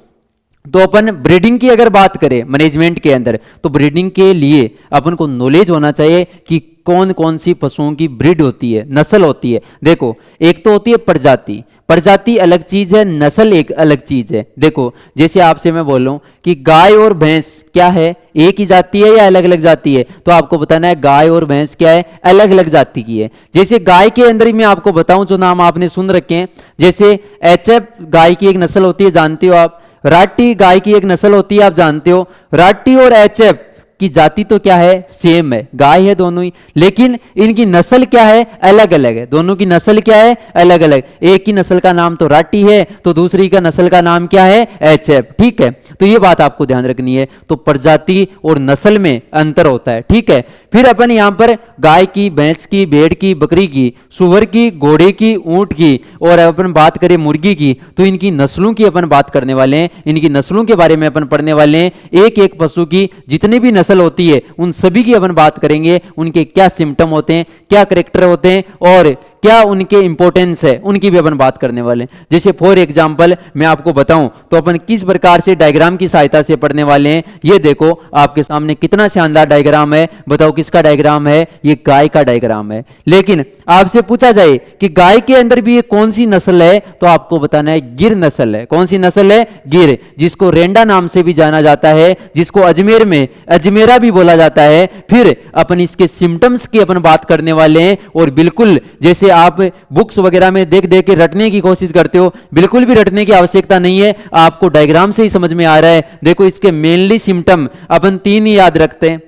तो अपन ब्रीडिंग की अगर बात करें मैनेजमेंट के अंदर, तो ब्रीडिंग के लिए अपन को नॉलेज होना चाहिए कि कौन कौन सी पशुओं की ब्रीड होती है, नस्ल होती है। देखो, एक तो होती है प्रजाति, प्रजाति अलग चीज है, नस्ल एक अलग चीज है। देखो, जैसे आपसे मैं बोल रहा हूं कि गाय और भैंस क्या है, एक ही जाति है या अलग अलग जाति है, तो आपको बताना है गाय और भैंस क्या है, अलग अलग जाति की है। जैसे गाय के अंदर ही मैं आपको बताऊं जो नाम आपने सुन रखे हैं, जैसे एचएफ गाय की एक नस्ल होती है, जानते हो आप। राठी गाय की एक नस्ल होती है, आप जानते हो। राठी और एचएफ की जाति तो क्या है, सेम है, गाय है दोनों ही, लेकिन इनकी नस्ल क्या है, अलग अलग है। दोनों की नस्ल क्या है, अलग अलग। एक की नस्ल का नाम तो राठी है, तो दूसरी का नस्ल का नाम क्या है, एचएफ। ठीक है, तो ये बात आपको ध्यान रखनी है। तो प्रजाति और नस्ल में अंतर होता है। ठीक है, फिर अपन यहां पर गाय की, भैंस की, भेड़ की, बकरी की, सुअर की, घोड़े की, ऊंट की, और अपन बात करें मुर्गी की, तो इनकी नस्लों की अपन बात करने वाले हैं। इनकी नस्लों के बारे में अपन पढ़ने वाले हैं। एक एक पशु की जितनी भी नस्ल होती है उन सभी की अपन बात करेंगे, उनके क्या सिम्टम होते हैं, क्या करेक्टर होते हैं, और क्या उनके इंपॉर्टेंस है, उनकी भी अपन बात करने वाले हैं। जैसे फॉर एग्जांपल मैं आपको बताऊं तो अपन किस प्रकार से डायग्राम की सहायता से पढ़ने वाले हैं। ये देखो आपके सामने कितना शानदार डायग्राम है। बताओ किसका डायग्राम है, ये गाय का डायग्राम है। लेकिन आपसे पूछा जाए कि गाय के अंदर भी ये कौन सी नस्ल है, तो आपको बताना है गिर नस्ल है। कौन सी नस्ल है, गिर, जिसको रेंडा नाम से भी जाना जाता है, जिसको अजमेर में अजमेरा भी बोला जाता है। फिर अपन इसके सिम्टम्स की अपन बात करने वाले हैं। और बिल्कुल जैसे आप बुक्स वगैरह में देख देख के रटने की कोशिश करते हो, बिल्कुल भी रटने की आवश्यकता नहीं है, आपको डायग्राम से ही समझ में आ रहा है। देखो, इसके मेनली सिम्टम अपन 3 ही याद रखते हैं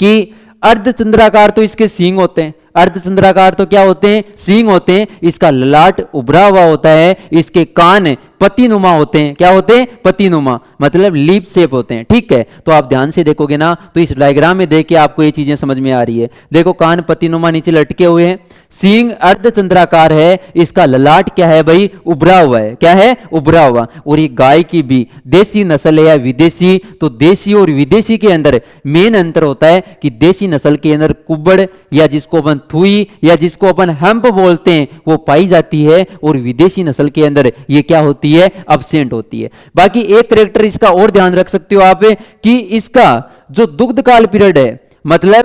कि अर्धचंद्राकार तो इसके सींग होते हैं। अर्धचंद्राकार तो क्या होते हैं, सींग होते हैं। इसका ललाट उभरा हुआ होता है, इसके कान पतिनुमा होते हैं। क्या होते हैं, पतिनुमा, मतलब लीप शेप होते हैं। ठीक है, तो आप ध्यान से देखोगे ना तो इस डायग्राम में देख के आपको ये चीजें समझ में आ रही है। देखो, कान पतिनुमा नीचे लटके हुए हैं, सींग अर्धचंद्राकार है, इसका ललाट क्या है भाई, उभरा हुआ है। क्या है, उभरा हुआ। और ये गाय की भी देसी नस्ल है या विदेशी, तो देसी और विदेशी के अंदर मेन अंतर होता है कि देसी नस्ल के अंदर कुबड़ या जिसको अपन थुई या जिसको अपन हम्प बोलते हैं वो पाई जाती है, और विदेशी नस्ल के अंदर ये क्या होती है, अब्सेंट होती है। बाकी एक कैरेक्टर इसका और ध्यान रख सकते हो आप कि इसका जो दुग्ध काल पीरियड है मतलब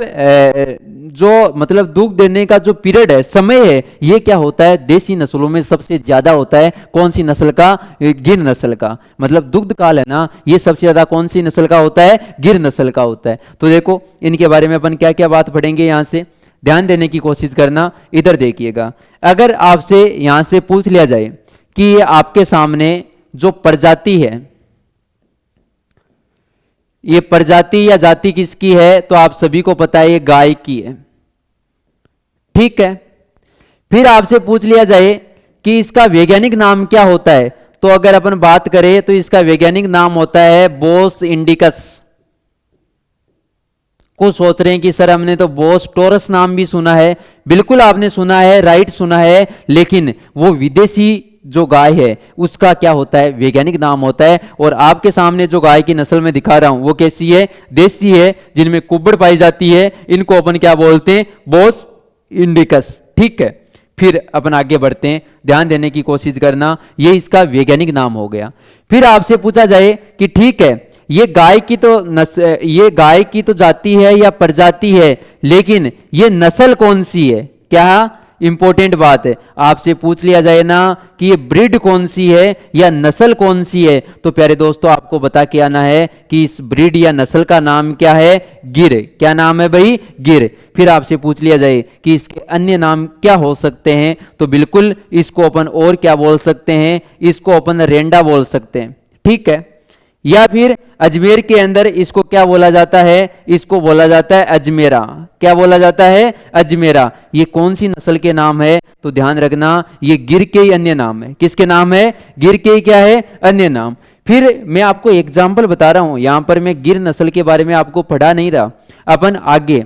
जो मतलब दूध देने का जो पीरियड है, समय है, ये क्या होता है, देसी नस्लों में सबसे ज्यादा होता है। कौन सी नस्ल का? गिर नस्ल का। मतलब दुग्ध काल है ना, ये सबसे ज्यादा कौन सी नस्ल का होता है? गिर नस्ल का होता है। तो देखो इनके बारे में अपन क्या क्या बात पढ़ेंगे, यहां से ध्यान देने की कोशिश करना। इधर देखिएगा, अगर आपसे यहां से पूछ लिया जाए कि ये आपके सामने जो प्रजाति है, ये प्रजाति या जाति किसकी है, तो आप सभी को पता है ये गाय की है, ठीक है। फिर आपसे पूछ लिया जाए कि इसका वैज्ञानिक नाम क्या होता है, तो अगर अपन बात करें तो इसका वैज्ञानिक नाम होता है बोस इंडिकस। कुछ सोच रहे हैं कि सर हमने तो बोस टोरस नाम भी सुना है। बिल्कुल आपने सुना है, राइट सुना है, लेकिन वो विदेशी जो गाय है उसका क्या होता है, वैज्ञानिक नाम होता है। और आपके सामने जो गाय की नस्ल में दिखा रहा हूं वो कैसी है, देसी है, जिनमें कुब्बड़ पाई जाती है, इनको अपन क्या बोलते हैं, बोस इंडिकस, ठीक है। फिर अपन आगे बढ़ते हैं, ध्यान देने की कोशिश करना, ये इसका वैज्ञानिक नाम हो गया। फिर आपसे पूछा जाए कि ठीक है, ये गाय की तो ये गाय की तो जाति है या प्रजाति है, लेकिन ये नस्ल कौन सी है, क्या इंपॉर्टेंट बात है। आपसे पूछ लिया जाए ना कि ये ब्रीड कौन सी है या नस्ल कौन सी है, तो प्यारे दोस्तों आपको बता के आना है कि इस ब्रीड या नस्ल का नाम क्या है, गिर। क्या नाम है भाई, गिर। फिर आपसे पूछ लिया जाए कि इसके अन्य नाम क्या हो सकते हैं, तो बिल्कुल इसको अपन और क्या बोल सकते हैं, इसको अपन रेंडा बोल सकते हैं, ठीक है। या फिर अजमेर के अंदर इसको क्या बोला जाता है, इसको बोला जाता है अजमेरा। क्या बोला जाता है, अजमेरा। ये कौन सी नस्ल के नाम है, तो ध्यान रखना ये गिर के ही अन्य नाम है। किसके नाम है, गिर के ही क्या है, अन्य नाम। फिर मैं आपको एग्जाम्पल बता रहा हूं, यहां पर मैं गिर नस्ल के बारे में आपको पढ़ा नहीं रहा। अपन आगे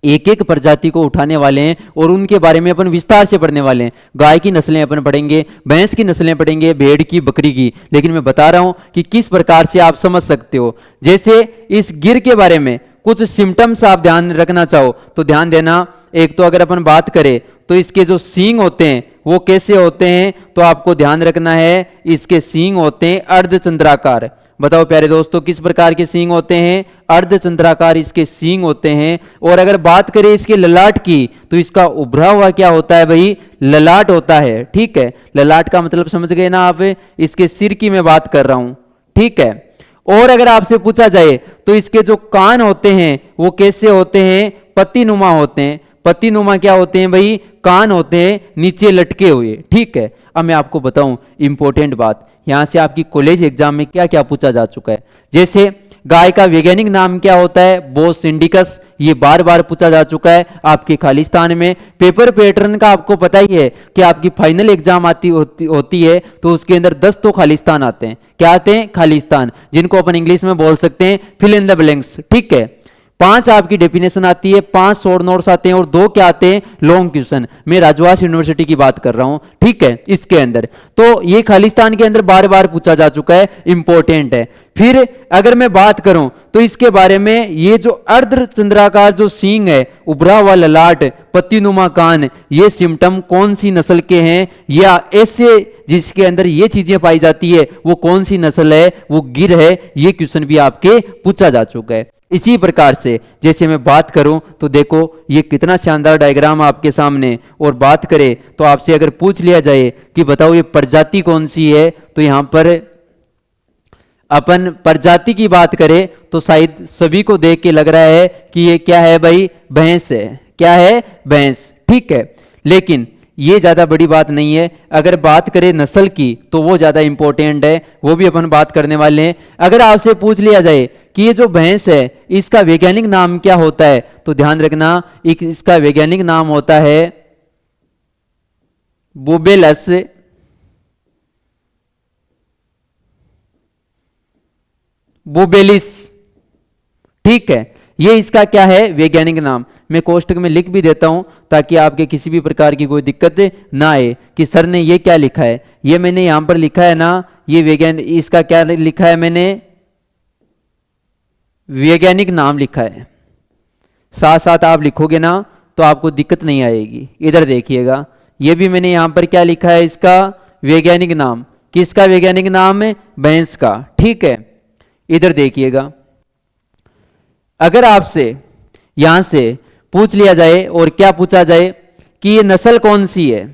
एक एक प्रजाति को उठाने वाले हैं और उनके बारे में अपन विस्तार से पढ़ने वाले हैं। गाय की नस्लें अपन पढ़ेंगे, भैंस की नस्लें पढ़ेंगे, भेड़ की, बकरी की, लेकिन मैं बता रहा हूं कि किस प्रकार से आप समझ सकते हो। जैसे इस गिर के बारे में कुछ सिम्टम्स आप ध्यान रखना चाहो तो ध्यान देना। एक तो अगर अपन बात करें तो इसके जो सींग होते हैं वो कैसे होते हैं, तो आपको ध्यान रखना है इसके सींग होते हैं अर्धचंद्राकार। बताओ प्यारे दोस्तों किस प्रकार के सींग होते हैं, अर्धचंद्राकार इसके सींग होते हैं। और अगर बात करें इसके ललाट की तो इसका उभरा हुआ क्या होता है भाई, ललाट होता है, ठीक है। ललाट का मतलब समझ गए ना आप, इसके सिर की मैं बात कर रहा हूं, ठीक है। और अगर आपसे पूछा जाए तो इसके जो कान होते हैं वो कैसे होते हैं, पत्तीनुमा होते हैं। पत्तीनुमा क्या होते हैं भाई, कान होते हैं नीचे लटके हुए, ठीक है। अब मैं आपको बताऊं इंपॉर्टेंट बात, यहां से आपकी कॉलेज एग्जाम में क्या क्या पूछा जा चुका है। जैसे गाय का वैज्ञानिक नाम क्या होता है, बोस इंडिकस, ये बार बार पूछा जा चुका है आपके खालिस्तान में। पेपर पैटर्न का आपको पता ही है कि आपकी फाइनल एग्जाम होती है तो उसके अंदर 10 तो खालिस्तान आते हैं। क्या आते हैं, खालिस्तान, जिनको अपन इंग्लिश में बोल सकते हैं फिल इन द ब्लैंक्स, ठीक है। 5 आपकी डेफिनेशन आती है, 5 शॉर्ट नोट्स आते हैं और 2 क्या आते हैं, लॉन्ग क्वेश्चन। मैं राजवास यूनिवर्सिटी की बात कर रहा हूं, ठीक है। इसके अंदर तो ये खालिस्तान के अंदर बार बार पूछा जा चुका है, इंपॉर्टेंट है। फिर अगर मैं बात करूं तो इसके बारे में ये जो अर्धचंद्राकार जो सींग है, उभरा हुआ ललाट, पत्तीनुमा कान, ये सिम्टम कौन सी नस्ल के हैं, या ऐसे जिसके अंदर ये चीजें पाई जाती है वो कौन सी नस्ल है, वो गिर है। ये क्वेश्चन भी आपके पूछा जा चुका है। इसी प्रकार से जैसे मैं बात करूं तो देखो ये कितना शानदार डायग्राम आपके सामने। और बात करें तो आपसे अगर पूछ लिया जाए कि बताओ ये प्रजाति कौन सी है, तो यहां पर अपन प्रजाति की बात करें तो शायद सभी को देख के लग रहा है कि ये क्या है भाई, भैंस है। क्या है, भैंस, ठीक है। लेकिन ये ज्यादा बड़ी बात नहीं है। अगर बात करें नस्ल की तो वो ज्यादा इंपॉर्टेंट है, वो भी अपन बात करने वाले हैं। अगर आपसे पूछ लिया जाए कि ये जो भैंस है इसका वैज्ञानिक नाम क्या होता है, तो ध्यान रखना इसका वैज्ञानिक नाम होता है बुबेलस बुबेलिस, ठीक है। ये इसका क्या है, वैज्ञानिक नाम। मैं कोष्टक में लिख भी देता हूं ताकि आपके किसी भी प्रकार की कोई दिक्कत ना आए कि सर ने ये क्या लिखा है। ये मैंने यहां पर लिखा है ना, ये वैज्ञानिक, इसका क्या लिखा है, मैंने वैज्ञानिक नाम लिखा है। साथ साथ आप लिखोगे ना तो आपको दिक्कत नहीं आएगी। इधर देखिएगा, ये भी मैंने यहां पर क्या लिखा है, इसका वैज्ञानिक नाम। किसका वैज्ञानिक नाम है, भैंस का, ठीक है। इधर देखिएगा, अगर आपसे यहां से पूछ लिया जाए और क्या पूछा जाए कि ये नस्ल कौन सी है,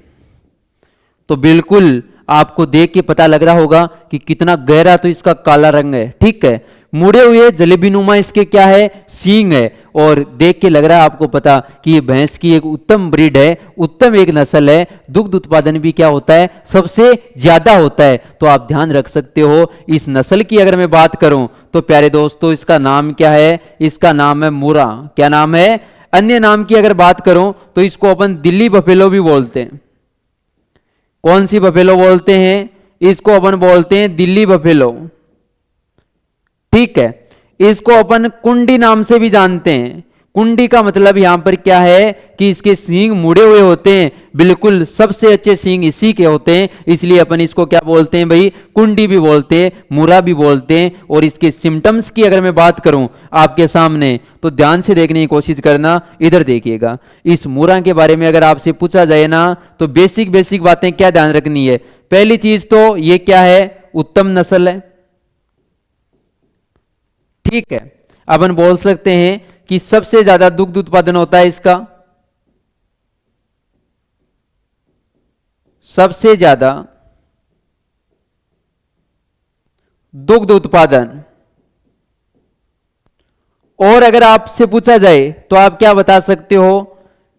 तो बिल्कुल आपको देख के पता लग रहा होगा कि कितना गहरा तो इसका काला रंग है। ठीक है, मुड़े हुए जलेबी नुमा इसके क्या है, सींग है। और देख के लग रहा है आपको पता कि ये भैंस की एक उत्तम ब्रीड है, उत्तम एक नस्ल है। दुग्ध उत्पादन भी क्या होता है, सबसे ज्यादा होता है। तो आप ध्यान रख सकते हो इस नस्ल की अगर मैं बात करूं तो प्यारे दोस्तों इसका नाम क्या है, इसका नाम है मुरा। क्या नाम है, अन्य नाम की अगर बात करूं तो इसको अपन दिल्ली बफेलो भी बोलते हैं। कौन सी बफेलो बोलते हैं, इसको अपन बोलते हैं दिल्ली बफेलो। ठीक है, इसको अपन कुंडी नाम से भी जानते हैं। कुंडी का मतलब यहां पर क्या है कि इसके सींग मुड़े हुए होते हैं, बिल्कुल सबसे अच्छे सींग इसी के होते हैं, इसलिए अपन इसको क्या बोलते हैं भाई, कुंडी भी बोलते हैं, मुरा भी बोलते हैं। और इसके सिम्टम्स की अगर मैं बात करूं आपके सामने तो ध्यान से देखने की कोशिश करना, इधर देखिएगा। इस मुरा के बारे में अगर आपसे पूछा जाए ना तो बेसिक बेसिक बातें क्या ध्यान रखनी है। पहली चीज तो ये क्या है, उत्तम नस्ल है। ठीक है, अपन बोल सकते हैं कि सबसे ज्यादा दुग्ध उत्पादन होता है इसका, सबसे ज्यादा दुग्ध उत्पादन। और अगर आपसे पूछा जाए तो आप क्या बता सकते हो,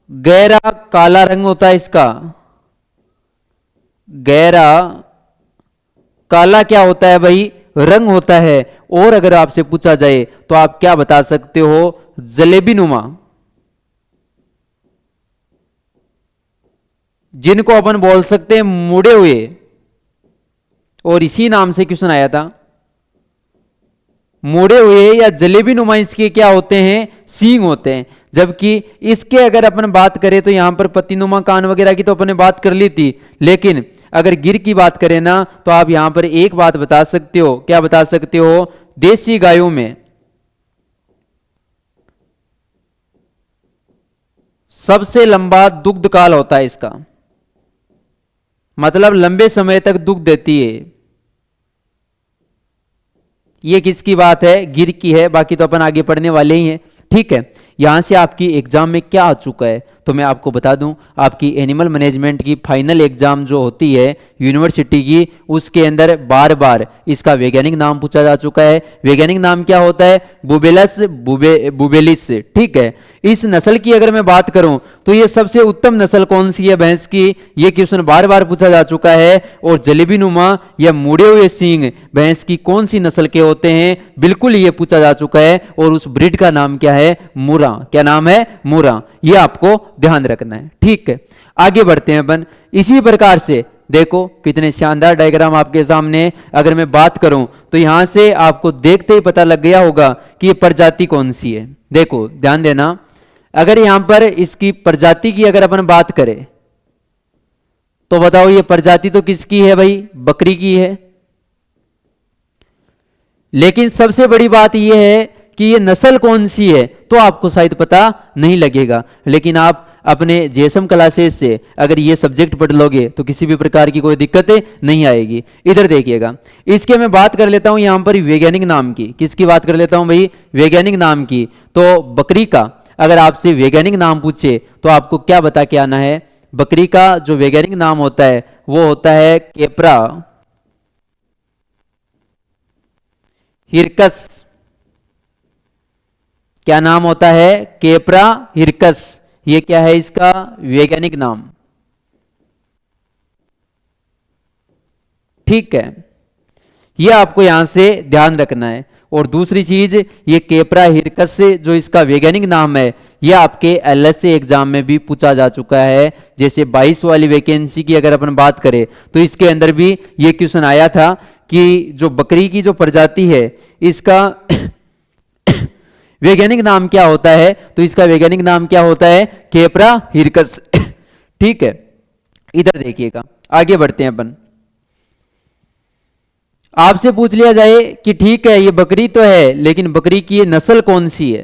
गहरा काला रंग होता है इसका। गहरा काला क्या होता है भाई, रंग होता है। और अगर आपसे पूछा जाए तो आप क्या बता सकते हो, जलेबी नुमा, जिनको अपन बोल सकते हैं मुड़े हुए। और इसी नाम से क्वेश्चन आया था, मुड़े हुए या जलेबी नुमा इसके क्या होते हैं, सींग होते हैं। जबकि इसके अगर अपन बात करें तो यहां पर पत्तीनुमा कान वगैरह की तो अपन ने बात कर ली थी, लेकिन अगर गिर की बात करें ना तो आप यहां पर एक बात बता सकते हो। क्या बता सकते हो, देसी गायों में सबसे लंबा दुग्ध काल होता है इसका, मतलब लंबे समय तक दुग्ध देती है। ये किसकी बात है, गिर की है, बाकी तो अपन आगे पढ़ने वाले ही हैं। ठीक है, यहां से आपकी एग्जाम में क्या आ चुका है तो मैं आपको बता दूं, आपकी एनिमल मैनेजमेंट की फाइनल एग्जाम जो होती है यूनिवर्सिटी की, उसके अंदर बार बार इसका वैज्ञानिक नाम पूछा जा चुका है। वैज्ञानिक नाम क्या होता है, बुबेलस बुबेलिस। ठीक है, इस नस्ल की अगर मैं बात करूं तो ये सबसे उत्तम नस्ल कौन सी है भैंस की, ये क्वेश्चन बार बार पूछा जा चुका है। और जलेबी नुमा या मुड़े हुए सींग भैंस की कौन सी नस्ल के होते हैं, बिल्कुल ये पूछा जा चुका है। और उस ब्रीड का नाम क्या है, मुरा। क्या नाम है, मुरा। ये आपको ध्यान रखना है। ठीक है, आगे बढ़ते हैं अपन। इसी प्रकार से देखो कितने शानदार डायग्राम आपके सामने। अगर मैं बात करूं तो यहां से आपको देखते ही पता लग गया होगा कि ये प्रजाति कौन सी है। देखो ध्यान देना, अगर यहां पर इसकी प्रजाति की अगर अपन बात करें तो बताओ ये प्रजाति तो किसकी है भाई, बकरी की है। लेकिन सबसे बड़ी बात यह है कि ये नस्ल कौन सी है तो आपको शायद पता नहीं लगेगा। लेकिन आप अपने जेएसएम क्लासेस से अगर ये सब्जेक्ट पढ़ लोगे तो किसी भी प्रकार की कोई दिक्कत नहीं आएगी। इधर देखिएगा, इसके मैं बात कर लेता हूं यहां पर वैज्ञानिक नाम की। किसकी बात कर लेता हूं भाई, वैज्ञानिक नाम की। तो बकरी का अगर आपसे वैज्ञानिक नाम पूछे तो आपको क्या बता के आना है, बकरी का जो वैज्ञानिक नाम होता है वो होता है केप्रा हिरकस। क्या नाम होता है, केप्रा हिरकस। ये क्या है इसका वैज्ञानिक नाम। ठीक है, ये आपको यहां से ध्यान रखना है। और दूसरी चीज, ये केप्रा हिरकस से जो इसका वैज्ञानिक नाम है ये आपके एलएसए एग्जाम में भी पूछा जा चुका है। जैसे 22 वाली वैकेंसी की अगर अपन बात करें तो इसके अंदर भी ये क्वेश्चन आया था कि जो बकरी की जो प्रजाति है इसका वैज्ञानिक नाम क्या होता है, तो इसका वैज्ञानिक नाम क्या होता है, केप्रा हिरकस। ठीक है, इधर देखिएगा, आगे बढ़ते हैं अपन। आपसे पूछ लिया जाए कि ठीक है ये बकरी तो है लेकिन बकरी की ये नस्ल कौन सी है,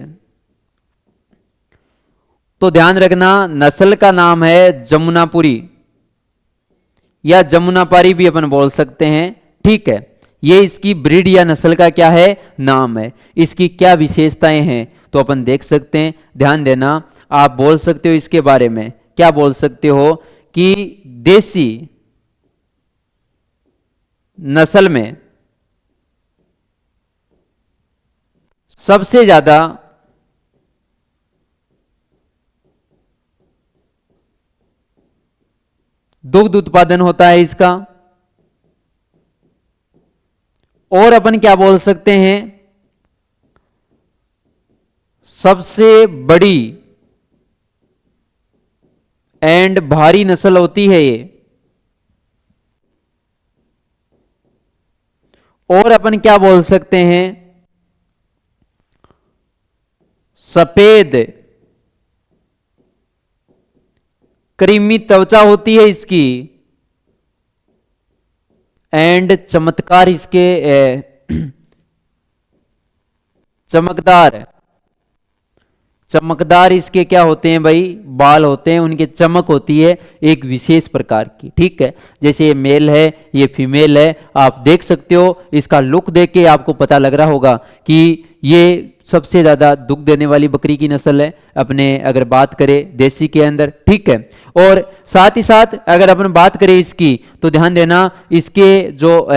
तो ध्यान रखना नस्ल का नाम है जमुनापुरी या जमुनापारी भी अपन बोल सकते हैं। ठीक है, ये इसकी ब्रीड या नस्ल का क्या है, नाम है। इसकी क्या विशेषताएं हैं तो अपन देख सकते हैं, ध्यान देना। आप बोल सकते हो इसके बारे में, क्या बोल सकते हो कि देसी नस्ल में सबसे ज्यादा दुग्ध उत्पादन होता है इसका। और अपन क्या बोल सकते हैं, सबसे बड़ी एंड भारी नस्ल होती है ये। और अपन क्या बोल सकते हैं, सफेद क्रीमी त्वचा होती है इसकी एंड चमत्कार इसके चमकदार इसके क्या होते हैं भाई, बाल होते हैं, उनकी चमक होती है एक विशेष प्रकार की। ठीक है, जैसे ये मेल है, ये फीमेल है, आप देख सकते हो, इसका लुक देख के आपको पता लग रहा होगा कि ये सबसे ज्यादा दुग्ध देने वाली बकरी की नस्ल है अपने अगर बात करें देसी के अंदर। ठीक है, और साथ ही साथ अगर अपन बात करें इसकी, तो ध्यान देना इसके जो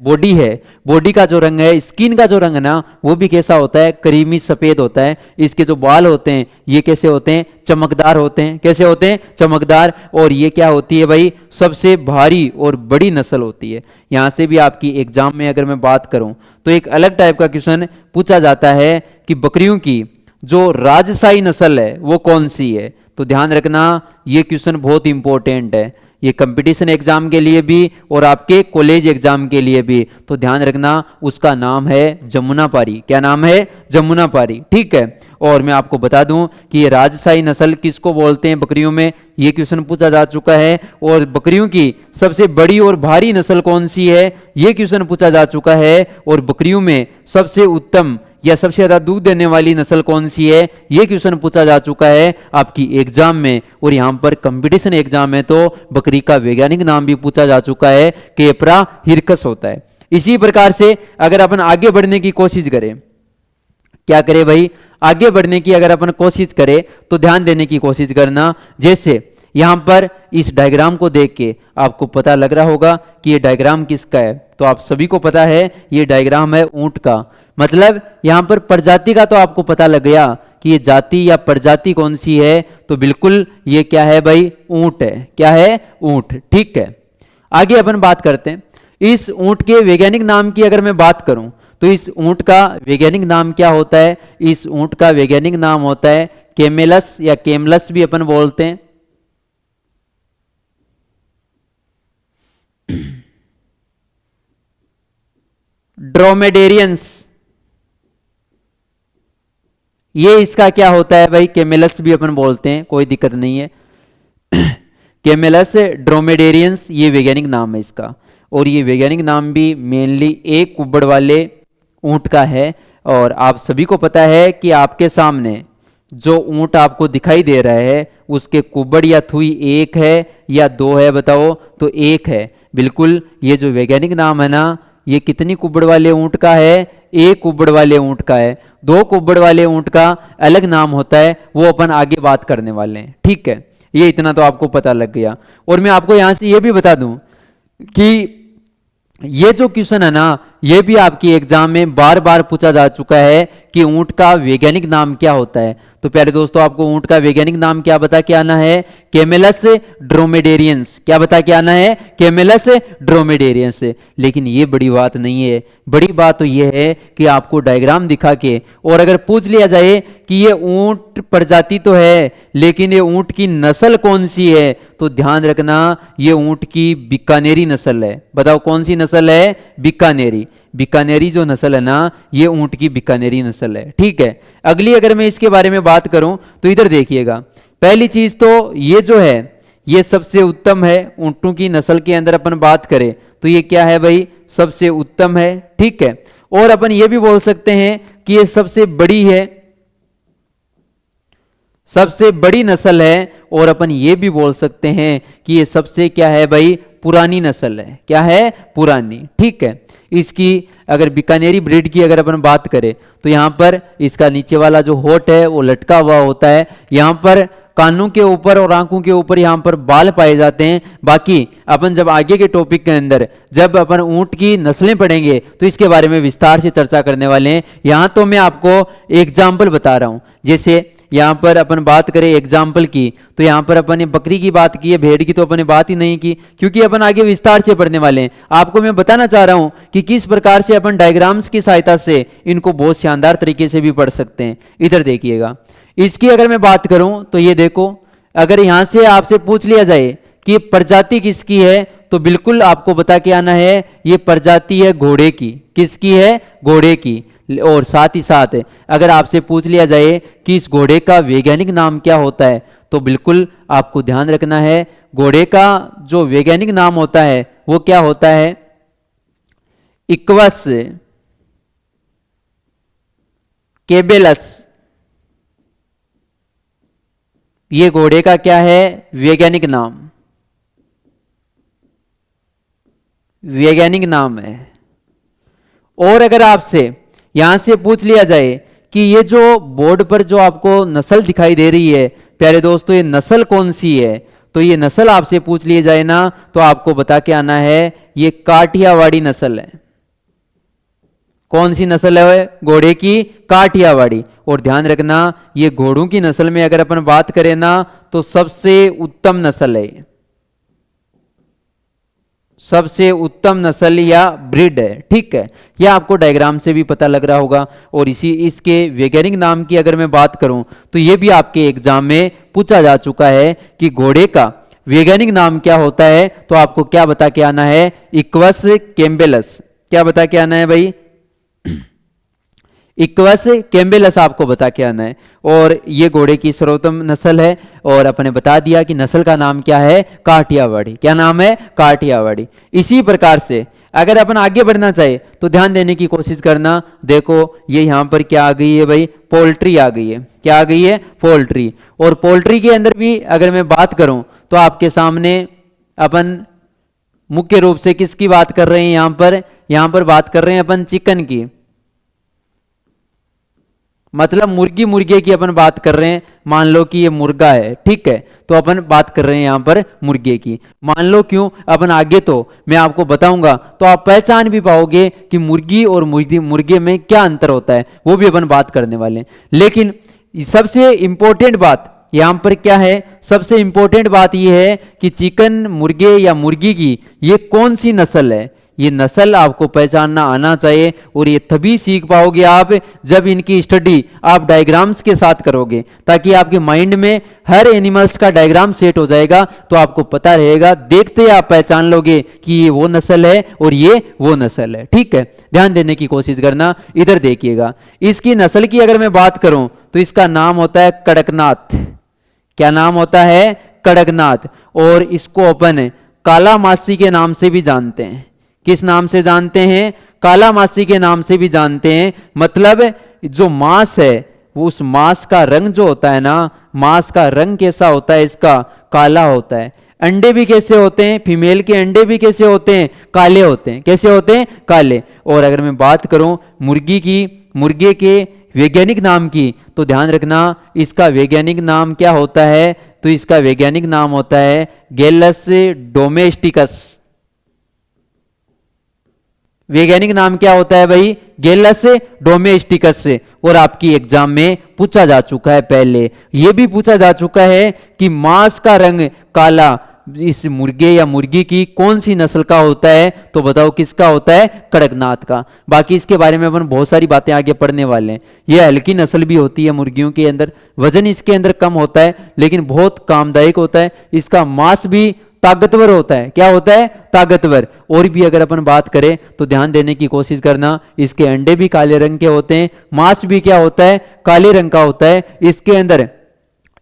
बॉडी है, बॉडी का जो रंग है, स्किन का जो रंग है ना, वो भी कैसा होता है, क्रीमी सफेद होता है। इसके जो बाल होते हैं ये कैसे होते हैं, चमकदार होते हैं। कैसे होते हैं, चमकदार। और ये क्या होती है भाई, सबसे भारी और बड़ी नस्ल होती है। यहां से भी आपकी एग्जाम में अगर मैं बात करूं तो एक अलग टाइप का क्वेश्चन पूछा जाता है कि बकरियों की जो राजशाही नस्ल है वो कौन सी है। तो ध्यान रखना, ये क्वेश्चन बहुत इंपॉर्टेंट है, ये कंपटीशन एग्जाम के लिए भी और आपके कॉलेज एग्जाम के लिए भी। तो ध्यान रखना, उसका नाम है जमुनापारी। क्या नाम है, जमुनापारी। ठीक है, और मैं आपको बता दूं कि ये राजशाही नस्ल किसको बोलते हैं बकरियों में, ये क्वेश्चन पूछा जा चुका है। और बकरियों की सबसे बड़ी और भारी नस्ल कौन सी है, ये क्वेश्चन पूछा जा चुका है। और बकरियों में सबसे उत्तम या सबसे ज्यादा दूध देने वाली नस्ल कौन सी है, यह क्वेश्चन पूछा जा चुका है आपकी एग्जाम में। और यहां पर कंपटीशन एग्जाम में तो बकरी का वैज्ञानिक नाम भी पूछा जा चुका है, केपरा हिरकस होता है। इसी प्रकार से अगर अपन आगे बढ़ने की कोशिश करें, क्या करें भाई, आगे बढ़ने की अगर अपन कोशिश करें तो ध्यान देने की कोशिश करना। जैसे यहां पर इस डायग्राम को देख के आपको पता लग रहा होगा कि ये डायग्राम किसका है। तो आप सभी को पता है ये डायग्राम है ऊंट का। मतलब यहां पर प्रजाति का तो आपको पता लग गया कि ये जाति या प्रजाति कौन सी है। तो बिल्कुल ये क्या है भाई, ऊंट है। क्या है, ऊंट। ठीक है, आगे अपन बात करते हैं। इस ऊंट के वैज्ञानिक नाम की अगर मैं बात करूं तो इस ऊंट का वैज्ञानिक नाम क्या होता है, इस ऊंट का वैज्ञानिक नाम होता है कैमेलस, या कैमलस भी अपन बोलते हैं। ड्रोमेडेरियंस, ये इसका क्या होता है भाई, कैमेलस भी अपन बोलते हैं, कोई दिक्कत नहीं है। कैमेलस ड्रोमेडेरियंस ये वैज्ञानिक नाम है इसका। और ये वैज्ञानिक नाम भी मेनली एक कुब्बड़ वाले ऊंट का है। और आप सभी को पता है कि आपके सामने जो ऊंट आपको दिखाई दे रहा है उसके कुब्बड़ या थुई एक है या दो है, बताओ। तो एक है, बिल्कुल। ये जो वैज्ञानिक नाम है ना, ये कितनी कुब्बड़ वाले ऊंट का है, एक कुब्बड़ वाले ऊंट का है। दो कुब्बड़ वाले ऊंट का अलग नाम होता है, वो अपन आगे बात करने वाले हैं। ठीक है, ये इतना तो आपको पता लग गया। और मैं आपको यहां से ये भी बता दूं कि ये जो क्वेश्चन है ना, ये भी आपकी एग्जाम में बार बार पूछा जा चुका है कि ऊंट का वैज्ञानिक नाम क्या होता है। तो प्यारे दोस्तों, आपको ऊंट का वैज्ञानिक नाम क्या बता के आना है, कैमेलस ड्रोमेडेरियंस। क्या बता के आना है, कैमेलस ड्रोमेडेरियंस। लेकिन ये बड़ी बात नहीं है, बड़ी बात तो ये है कि आपको डायग्राम दिखा के और अगर पूछ लिया जाए कि ये ऊंट प्रजाति तो है लेकिन ये ऊंट की नस्ल कौन सी है, तो ध्यान रखना ये ऊंट की बीकानेरी नस्ल है। बताओ कौन सी नस्ल है, बीकानेरी। बीकानेरी जो नस्ल है ना, ये ऊंट की बीकानेरी नस्ल है। ठीक है, अगली अगर मैं इसके बारे में बात करूं तो इधर देखिएगा। पहली चीज तो ये जो है ये सबसे उत्तम है। ऊंटों की नस्ल के अंदर अपन बात करें तो ये क्या है भाई, सबसे उत्तम है। ठीक है, और अपन ये भी बोल सकते हैं कि ये सबसे बड़ी है, सबसे बड़ी नस्ल है। और अपन ये भी बोल सकते हैं कि ये सबसे क्या है भाई, पुरानी नस्ल है। क्या है, पुरानी। ठीक है, इसकी अगर बीकानेरी ब्रीड की अगर अपन बात करें तो यहाँ पर इसका नीचे वाला जो होठ है वो लटका हुआ होता है, यहाँ पर कानों के ऊपर और आंखों के ऊपर यहाँ पर बाल पाए जाते हैं। बाकी अपन जब आगे के टॉपिक के अंदर जब अपन ऊंट की नस्लें पढ़ेंगे तो इसके बारे में विस्तार से चर्चा करने वाले हैं। यहाँ तो मैं आपको एग्जाम्पल बता रहा हूँ। जैसे यहाँ पर अपन बात करें एग्जाम्पल की तो यहाँ पर अपन ने बकरी की बात की है, भेड़ की तो अपन ने बात ही नहीं की, क्योंकि अपन आगे विस्तार से पढ़ने वाले हैं। आपको मैं बताना चाह रहा हूँ कि किस प्रकार से अपन डायग्राम्स की सहायता से इनको बहुत शानदार तरीके से भी पढ़ सकते हैं। इधर देखिएगा, इसकी अगर मैं बात करूं तो ये देखो, अगर यहां से आपसे पूछ लिया जाए कि प्रजाति किसकी है तो बिल्कुल आपको बता के आना है ये प्रजाति है घोड़े की। किसकी है? घोड़े की। और साथ ही साथ अगर आपसे पूछ लिया जाए कि इस घोड़े का वैज्ञानिक नाम क्या होता है तो बिल्कुल आपको ध्यान रखना है घोड़े का जो वैज्ञानिक नाम होता है वो क्या होता है? इक्वस केबेलस। ये घोड़े का क्या है? वैज्ञानिक नाम, वैज्ञानिक नाम है। और अगर आपसे यहां से पूछ लिया जाए कि ये जो बोर्ड पर जो आपको नस्ल दिखाई दे रही है प्यारे दोस्तों, ये नस्ल कौन सी है, तो ये नस्ल आपसे पूछ लिया जाए ना तो आपको बता के आना है ये काठियावाड़ी नस्ल है। कौन सी नस्ल है? घोड़े की काठियावाड़ी। और ध्यान रखना ये घोड़ों की नस्ल में अगर अपन बात करें ना तो सबसे उत्तम नस्ल है, सबसे उत्तम नस्ल या ब्रीड है। ठीक है, यह आपको डायग्राम से भी पता लग रहा होगा। और इसी इसके वैज्ञानिक नाम की अगर मैं बात करूं तो यह भी आपके एग्जाम में पूछा जा चुका है कि घोड़े का वैज्ञानिक नाम क्या होता है, तो आपको क्या बता के आना है? इक्वस कैम्बेलस। क्या बता के आना है भाई? इक्वस कैम्बेलस आपको बता के आना है। और ये घोड़े की सर्वोत्तम नस्ल है और अपने बता दिया कि नस्ल का नाम क्या है? काठियावाड़ी। क्या नाम है? काठियावाड़ी। इसी प्रकार से अगर अपन आगे बढ़ना चाहे तो ध्यान देने की कोशिश करना। देखो ये यहाँ पर क्या आ गई है भाई? पोल्ट्री आ गई है। क्या आ गई है? पोल्ट्री। और पोल्ट्री के अंदर भी अगर मैं बात करूं तो आपके सामने अपन मुख्य रूप से किसकी बात कर रहे हैं? यहाँ पर बात कर रहे हैं अपन चिकन की, मतलब मुर्गी मुर्गे की अपन बात कर रहे हैं। मान लो कि ये मुर्गा है, ठीक है, तो अपन बात कर रहे हैं यहाँ पर मुर्गे की। मान लो क्यों, अपन आगे तो मैं आपको बताऊंगा तो आप पहचान भी पाओगे कि मुर्गी और मुर्गे में क्या अंतर होता है, वो भी अपन बात करने वाले हैं। लेकिन सबसे इंपॉर्टेंट बात यहाँ पर क्या है? सबसे इंपॉर्टेंट बात यह है कि चिकन मुर्गे या मुर्गी की ये कौन सी नस्ल है, ये नस्ल आपको पहचानना आना चाहिए। और ये तभी सीख पाओगे आप जब इनकी स्टडी आप डायग्राम्स के साथ करोगे, ताकि आपके माइंड में हर एनिमल्स का डायग्राम सेट हो जाएगा तो आपको पता रहेगा, देखते आप पहचान लोगे कि ये वो नस्ल है और ये वो नस्ल है। ठीक है, ध्यान देने की कोशिश करना। इधर देखिएगा, इसकी नस्ल की अगर मैं बात करूं तो इसका नाम होता है कड़कनाथ। क्या नाम होता है? कड़कनाथ। और इसको अपन काला मासी के नाम से भी जानते हैं। किस नाम से जानते हैं? काला मासी के नाम से भी जानते हैं। मतलब जो मांस है वो उस मांस का रंग जो होता है ना, मांस का रंग कैसा होता है? इसका काला होता है। अंडे भी कैसे होते हैं? फीमेल के अंडे भी कैसे होते हैं? काले होते हैं। कैसे होते हैं? काले। और अगर मैं बात करूं मुर्गी की, मुर्गे के वैज्ञानिक नाम की, तो ध्यान रखना इसका वैज्ञानिक नाम क्या होता है? तो इसका वैज्ञानिक नाम होता है गैलस डोमेस्टिकस। वैज्ञानिक नाम क्या होता है भाई? गैलस डोमेस्टिकस। और आपकी एग्जाम में पूछा जा चुका है पहले। यह भी पूछा जा चुका है कि मांस का रंग काला इस मुर्गे या मुर्गी की कौन सी नस्ल का होता है, तो बताओ किसका होता है? कड़कनाथ का। बाकी इसके बारे में अपन बहुत सारी बातें आगे पढ़ने वाले हैं। यह हल्की नस्ल भी होती है मुर्गियों के अंदर, वजन इसके अंदर कम होता है लेकिन बहुत कामदायक होता है। इसका मांस भी ताकतवर होता है। क्या होता है? ताकतवर। और भी अगर अपन बात करें तो ध्यान देने की कोशिश करना, इसके अंडे भी काले रंग के होते हैं, मांस भी क्या होता है? काले रंग का होता है। इसके अंदर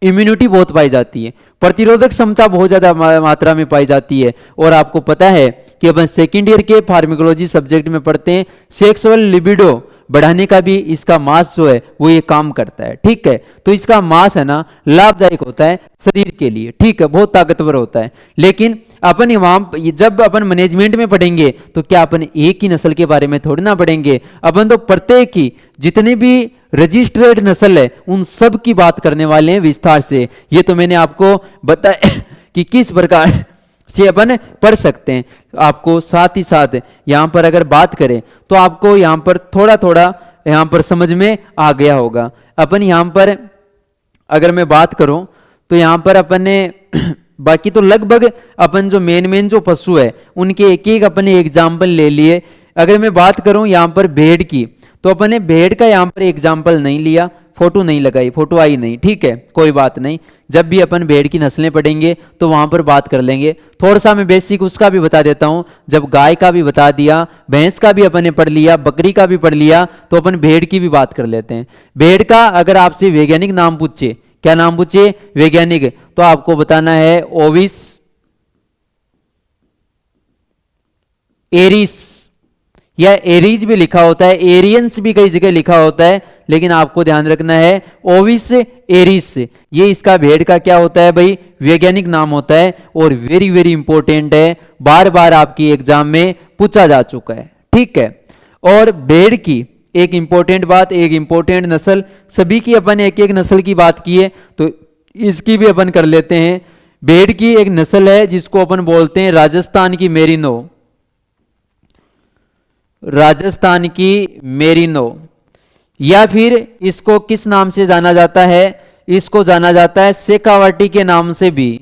इम्यूनिटी बहुत पाई जाती है, प्रतिरोधक क्षमता बहुत ज्यादा मात्रा में पाई जाती है। और आपको पता है कि अपन सेकेंड ईयर के फार्मेकोलॉजी सब्जेक्ट में पढ़ते हैं सेक्सुअल लिबिडो बढ़ाने का भी इसका मांस जो है वो ये काम करता है। ठीक है, तो इसका मांस है ना लाभदायक होता है शरीर के लिए। ठीक है, बहुत ताकतवर होता है। लेकिन अपन वहां जब अपन मैनेजमेंट में पढ़ेंगे तो क्या अपन एक ही नस्ल के बारे में थोड़ी ना पढ़ेंगे, अपन तो प्रत्येक की जितनी भी रजिस्टर्ड नस्ल है उन सब की बात करने वाले हैं विस्तार से। ये तो मैंने आपको बताया कि किस प्रकार से अपन पढ़ सकते हैं। आपको साथ ही साथ यहां पर अगर बात करें तो आपको यहां पर थोड़ा थोड़ा यहां पर समझ में आ गया होगा। अपन यहां पर अगर मैं बात करूं तो यहां पर अपन ने बाकी तो लगभग अपन जो मेन जो पशु है उनके एक एक अपने एग्जाम्पल ले लिए। अगर मैं बात करूं यहां पर भेड़ की तो अपन ने भेड़ का यहां पर एग्जाम्पल नहीं लिया, फोटो नहीं लगाई, फोटो आई नहीं। ठीक है, कोई बात नहीं, जब भी अपन भेड़ की नस्लें पढ़ेंगे तो वहां पर बात कर लेंगे। थोड़ा सा मैं बेसिक उसका भी बता देता हूं। जब गाय का भी बता दिया, भैंस का भी अपन ने पढ़ लिया, बकरी का भी पढ़ लिया, तो अपन भेड़ की भी बात कर लेते हैं। भेड़ का अगर आपसे वैज्ञानिक नाम पूछे, क्या नाम पूछे वैज्ञानिक, तो आपको बताना है ओविस एरिस, या एरीज भी लिखा होता है, एरियंस भी कई जगह लिखा होता है, लेकिन आपको ध्यान रखना है ओविस एरिस। ये इसका भेड़ का क्या होता है भाई, वैज्ञानिक नाम होता है और वेरी वेरी इंपॉर्टेंट है, बार बार आपकी एग्जाम में पूछा जा चुका है। ठीक है, और भेड़ की एक इंपॉर्टेंट बात, एक इंपॉर्टेंट नस्ल, सभी की अपन एक एक नस्ल की बात की है तो इसकी भी अपन कर लेते हैं। भेड़ की एक नस्ल है जिसको अपन बोलते हैं राजस्थान की मेरिनो, राजस्थान की मेरिनो, या फिर इसको किस नाम से जाना जाता है, इसको जाना जाता है शेखावाटी के नाम से भी,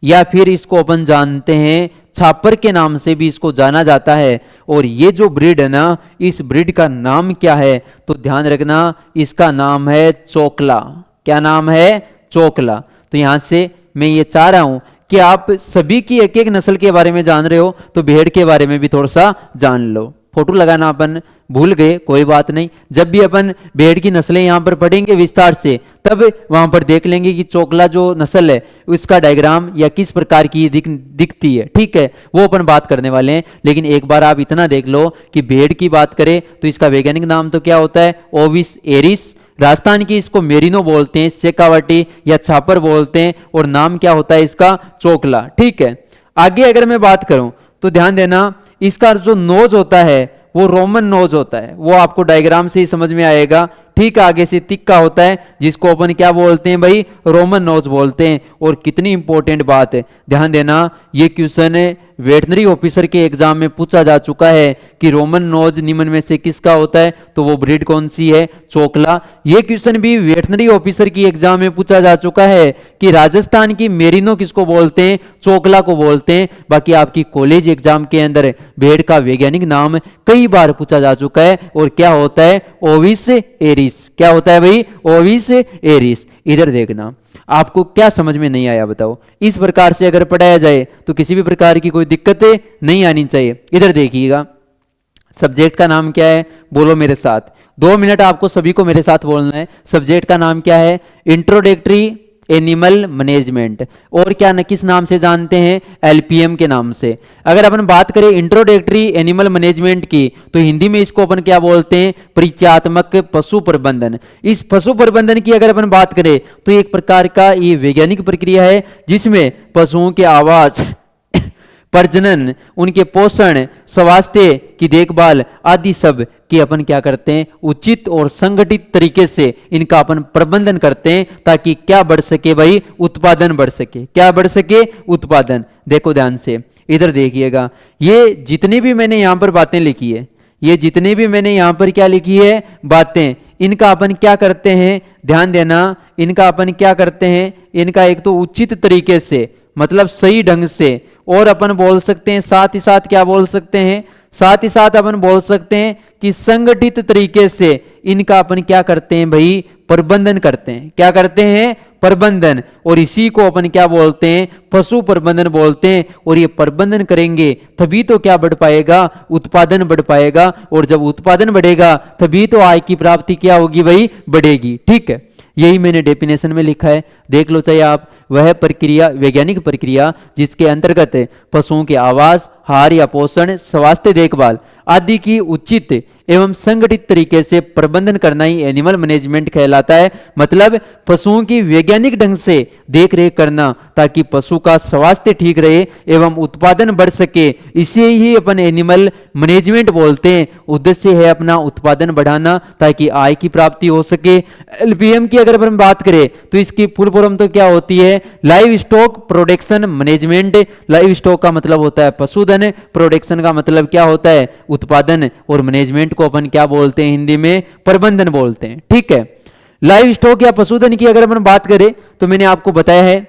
या फिर इसको अपन जानते हैं छापर के नाम से भी इसको जाना जाता है। और ये जो ब्रीड है ना, इस ब्रीड का नाम क्या है, तो ध्यान रखना इसका नाम है चोकला। क्या नाम है, चोकला। तो यहां से मैं ये चाह रहा हूं कि आप सभी की एक एक नस्ल के बारे में जान रहे हो तो भेड़ के बारे में भी थोड़ा सा जान लो। फोटो लगाना अपन भूल गए, कोई बात नहीं, जब भी अपन भेड़ की नस्लें यहां पर पढ़ेंगे विस्तार से तब वहां पर देख लेंगे कि चोकला जो नस्ल है उसका डायग्राम या किस प्रकार की दिखती है। ठीक है, वो अपन बात करने वाले हैं। लेकिन एक बार आप इतना देख लो कि भेड़ की बात करें तो इसका वैज्ञानिक नाम तो क्या होता है, ओविस एरिस। राजस्थान की इसको मेरिनो बोलते हैं, शेखावाटी या छापर बोलते हैं, और नाम क्या होता है इसका, चोकला। ठीक है, आगे अगर मैं बात करूं तो ध्यान देना इसका जो नोज होता है वो रोमन नोज होता है, वो आपको डायग्राम से ही समझ में आएगा। ठीक, आगे से तिक्का होता है जिसको अपन क्या बोलते हैं भाई, रोमन नोज बोलते हैं। और कितनी इंपॉर्टेंट बात है, ध्यान देना ये क्वेश्चन वेटनरी ऑफिसर के एग्जाम में पूछा जा चुका है कि रोमन नोज निम्न में से किसका होता है, तो वो ब्रीड कौन सी है, चोकला। ये क्वेश्चन भी वेटनरी ऑफिसर की एग्जाम में पूछा जा चुका है कि राजस्थान की मेरिनो किसको बोलते हैं, चोकला को बोलते हैं। बाकी आपकी कॉलेज एग्जाम के अंदर भेड़ का वैज्ञानिक नाम कई बार पूछा जा चुका है, और क्या होता है, ओविस एरिस। क्या होता है भाई, ओविस एरिस। इधर देखना, आपको क्या समझ में नहीं आया बताओ। इस प्रकार से अगर पढ़ाया जाए तो किसी भी प्रकार की कोई दिक्कतें नहीं आनी चाहिए। इधर देखिएगा, सब्जेक्ट का नाम क्या है, बोलो मेरे साथ, 2 मिनट आपको सभी को मेरे साथ बोलना है। सब्जेक्ट का नाम क्या है, इंट्रोडक्टरी एनिमल मैनेजमेंट, और क्या न किस नाम से जानते हैं, एलपीएम के नाम से। अगर अपन बात करें इंट्रोडक्टरी एनिमल मैनेजमेंट की तो हिंदी में इसको अपन क्या बोलते हैं, परिचयात्मक पशु प्रबंधन। इस पशु प्रबंधन की अगर अपन बात करें तो एक प्रकार का ये वैज्ञानिक प्रक्रिया है जिसमें पशुओं के आवास, प्रजनन, उनके पोषण, स्वास्थ्य की देखभाल आदि सब कि अपन क्या करते हैं, उचित और संगठित तरीके से इनका अपन प्रबंधन करते हैं ताकि क्या बढ़ सके भाई, उत्पादन बढ़ सके। क्या बढ़ सके, उत्पादन। देखो ध्यान से, इधर देखिएगा, ये जितनी भी मैंने यहां पर बातें लिखी है, ये जितनी भी मैंने यहां पर क्या लिखी है बातें, इनका अपन क्या करते हैं, ध्यान देना, इनका अपन क्या करते हैं, इनका एक तो उचित तरीके से मतलब सही ढंग से, और अपन बोल सकते हैं साथ ही साथ क्या बोल सकते हैं, साथ ही साथ अपन बोल सकते हैं कि संगठित तरीके से इनका अपन क्या करते हैं भाई, प्रबंधन करते हैं। क्या करते हैं, प्रबंधन। और इसी को अपन क्या बोलते हैं, पशु प्रबंधन बोलते हैं। और ये प्रबंधन करेंगे तभी तो क्या बढ़ पाएगा, उत्पादन बढ़ पाएगा। और जब उत्पादन बढ़ेगा तभी तो आय की प्राप्ति क्या होगी भाई, बढ़ेगी। ठीक है, यही मैंने डेफिनेशन में लिखा है। देख लो चाहे आप, वह प्रक्रिया वैज्ञानिक प्रक्रिया जिसके अंतर्गत पशुओं के आवास, आहार या पोषण, स्वास्थ्य देखभाल आदि की उचित एवं संगठित तरीके से प्रबंधन करना ही एनिमल मैनेजमेंट कहलाता है। मतलब पशुओं की वैज्ञानिक ढंग से देख रेख करना ताकि पशु का स्वास्थ्य ठीक रहे एवं उत्पादन बढ़ सके, इसे ही अपन एनिमल मैनेजमेंट बोलते हैं। उद्देश्य है अपना उत्पादन बढ़ाना ताकि आय की प्राप्ति हो सके। एलपीएम की अगर अपन बात करें तो इसकी फुल फॉर्म तो क्या होती है, live stock production management. Live stock का मतलब होता है पशुधन, प्रोडक्शन का मतलब क्या होता है उत्पादन, और मैनेजमेंट को अपन क्या बोलते हैं हिंदी में प्रबंधन बोलते हैं। ठीक है, लाइव स्टॉक या पशुधन की अगर अपन बात करें तो मैंने आपको बताया है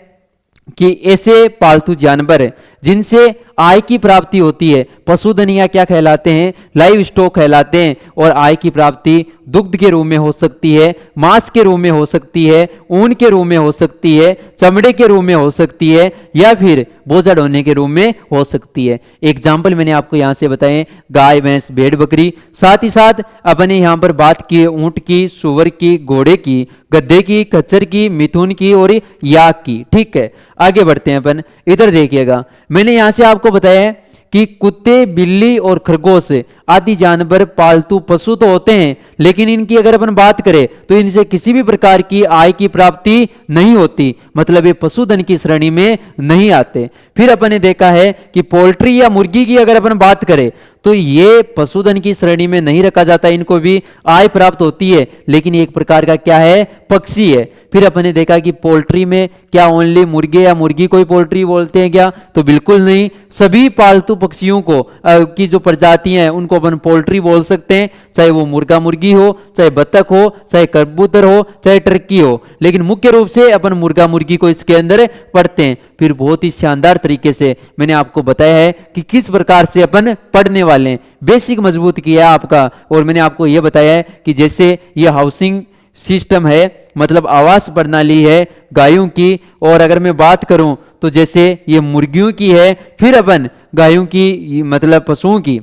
कि ऐसे पालतू जानवर जिनसे आय की प्राप्ति होती है पशुधन या क्या कहलाते हैं, लाइव स्टॉक कहलाते हैं। और आय की प्राप्ति दुग्ध के रूप में हो सकती है, मांस के रूप में हो सकती है, ऊन के रूप में हो सकती है, चमड़े के रूप में हो सकती है, या फिर बोझा ढोने के रूप में हो सकती है। एग्जाम्पल मैंने आपको यहाँ से बताए, गाय, भैंस, भेड़, बकरी। साथ ही साथ अपने यहाँ पर बात की ऊंट की, सुअर की, घोड़े की, गधे की, खच्चर की, मिथुन की और याक की। ठीक है, आगे बढ़ते हैं अपन। इधर देखिएगा, मैंने यहां से आपको बताया है कि कुत्ते, बिल्ली और खरगोश आदि जानवर पालतू पशु तो होते हैं, लेकिन इनकी अगर अपन बात करें तो इनसे किसी भी प्रकार की आय की प्राप्ति नहीं होती, मतलब ये पशुधन की श्रेणी में नहीं आते। फिर अपन ने देखा है कि पोल्ट्री या मुर्गी की अगर अपन बात करें तो ये पशुधन की श्रेणी में नहीं रखा जाता, इनको भी आय प्राप्त होती है, लेकिन एक प्रकार का क्या है, पक्षी है। फिर अपन ने देखा कि पोल्ट्री में क्या ओनली मुर्गे या मुर्गी को ही पोल्ट्री बोलते हैं क्या, तो बिल्कुल नहीं, सभी पालतू पक्षियों को की जो प्रजातियां हैं उनको अपन पोल्ट्री बोल सकते हैं, चाहे वो मुर्गा मुर्गी हो, चाहे बतख हो, चाहे कबूतर हो, चाहे टर्की हो, लेकिन मुख्य रूप से अपन मुर्गा मुर्गी को इसके अंदर पढ़ते हैं। फिर बहुत ही शानदार तरीके से मैंने आपको बताया है कि किस प्रकार से अपन पढ़ने वाले हैं, बेसिक मजबूत किया आपका। और मैंने आपको यह बताया है कि जैसे ये हाउसिंग सिस्टम है, मतलब आवास प्रणाली है गायों की, और अगर मैं बात करूं तो जैसे ये मुर्गियों की है, फिर अपन गायों की मतलब पशुओं की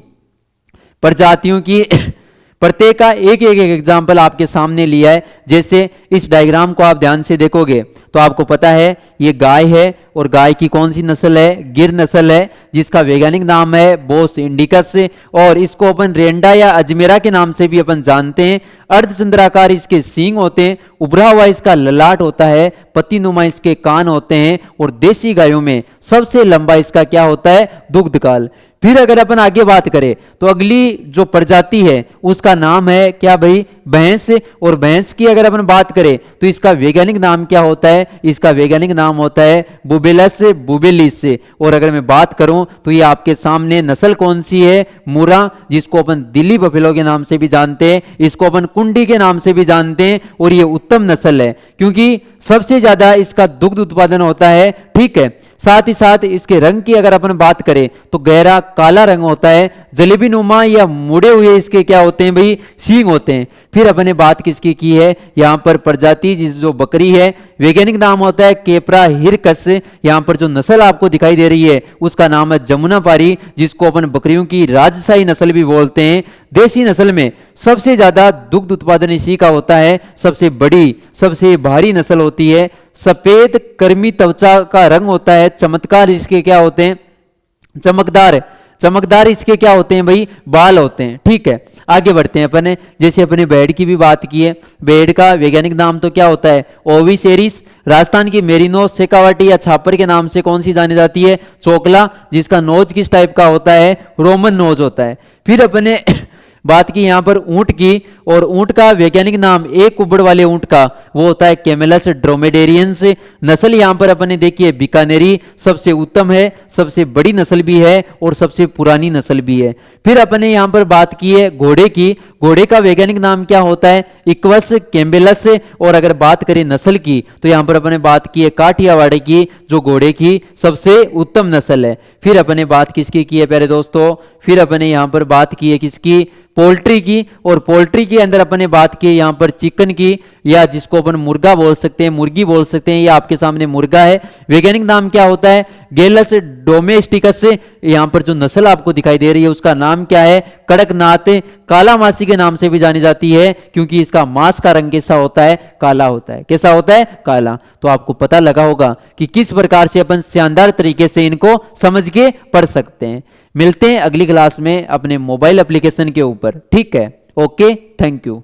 प्रजातियों की प्रत्येक का एक एक एग्जाम्पल आपके सामने लिया है। जैसे इस डायग्राम को आप ध्यान से देखोगे तो आपको पता है ये गाय है, और गाय की कौन सी नस्ल है, गिर नस्ल है, जिसका वैज्ञानिक नाम है बोस इंडिकस, और इसको अपन रेंडा या अजमेरा के नाम से भी अपन जानते हैं। अर्धचंद्राकार इसके सींग होते हैं, उभरा हुआ इसका ललाट होता है, पत्तीनुमा इसके कान होते हैं, और देसी गायों में सबसे लंबा इसका क्या होता है, दुग्धकाल। फिर अगर अपन आगे बात करें तो अगली जो प्रजाति है उसका नाम है क्या भाई, भैंस। और भैंस की अगर अपन बात करें तो इसका वैज्ञानिक नाम क्या होता है, इसका वैज्ञानिक नाम होता है बुबेलस बुबेलिस। और अगर मैं बात करूं तो ये आपके सामने नस्ल कौन सी है, मुरा, जिसको अपन दिल्ली बफेलो के नाम से भी जानते हैं, इसको अपन कुंडी के नाम से भी जानते हैं। और ये उत्तम नस्ल है क्योंकि सबसे ज्यादा इसका दुग्ध उत्पादन होता है। ठीक है, साथ ही साथ इसके रंग की अगर अपन बात करें तो गहरा काला रंग होता है, जलेबी नुमा या मुड़े हुए इसके क्या होते हैं भाई, सींग होते हैं। फिर अपन ने बात किसकी की है, यहाँ पर प्रजाति जिस जो बकरी है वैज्ञानिक नाम होता है केपरा हिरकस। यहाँ पर जो नस्ल आपको दिखाई दे रही है उसका नाम है जमुनापारी, जिसको अपन बकरियों की राजशाही नस्ल भी बोलते हैं। देसी नस्ल में सबसे ज्यादा दुग्ध उत्पादन इसी का होता है, सबसे बड़ी सबसे भारी नस्ल होती है, सफेद कर्मी त्वचा का रंग होता है, चमत्कार इसके क्या होते हैं, चमकदार चमकदार इसके क्या होते हैं भाई, बाल होते हैं। ठीक है, आगे बढ़ते हैं अपन। जैसे अपने भेड़ की भी बात की है, भेड़ का वैज्ञानिक नाम तो क्या होता है, ओविसेरिस। राजस्थान की मेरिनो, शेखावाटी या छापर के नाम से कौन सी जानी जाती है, चोकला, जिसका नोज किस टाइप का होता है, रोमन नोज होता है। फिर अपने बात की यहां पर ऊंट की, और ऊंट का वैज्ञानिक नाम, एक कुबड़ वाले ऊंट का, वो होता है कैमेलस ड्रोमेडेरियंस। नस्ल यहां पर अपन ने देखी है बीकानेरी, सबसे उत्तम है, सबसे बड़ी नस्ल भी है और सबसे पुरानी नस्ल भी है। फिर अपन ने यहां पर बात की है घोड़े की, घोड़े का वैज्ञानिक नाम क्या होता है, इक्वस कैम्बेलस। और अगर बात करें नस्ल की तो यहां पर अपन ने बात की है काठियावाड़ी की, जो घोड़े की सबसे उत्तम नस्ल है। फिर अपन ने बात किसकी की है प्यारे दोस्तों, फिर अपन ने यहां पर बात की है किसकी, पोल्ट्री की। और पोल्ट्री के अंदर अपन ने बात की यहां पर चिकन की, या जिसको अपन मुर्गा बोल सकते हैं, मुर्गी बोल सकते हैं। ये आपके सामने मुर्गा है, वैज्ञानिक नाम क्या होता है, गेलस डोमेस्टिकस से, यहाँ पर जो नस्ल आपको दिखाई दे रही है उसका नाम क्या है? कड़कनाथ कालामासी के नाम से भी जानी जाती है, क्योंकि इसका मांस का रंग कैसा होता है? काला होता है। कैसा होता है? काला। तो आपको पता लगा होगा कि किस प्रकार से अपन शानदार तरीके से इनको समझ के पढ़ सकते हैं। मिलते हैं अगली क्लास में अपने मोबाइल एप्लीकेशन के ऊपर। ठीक है, ओके, थैंक यू।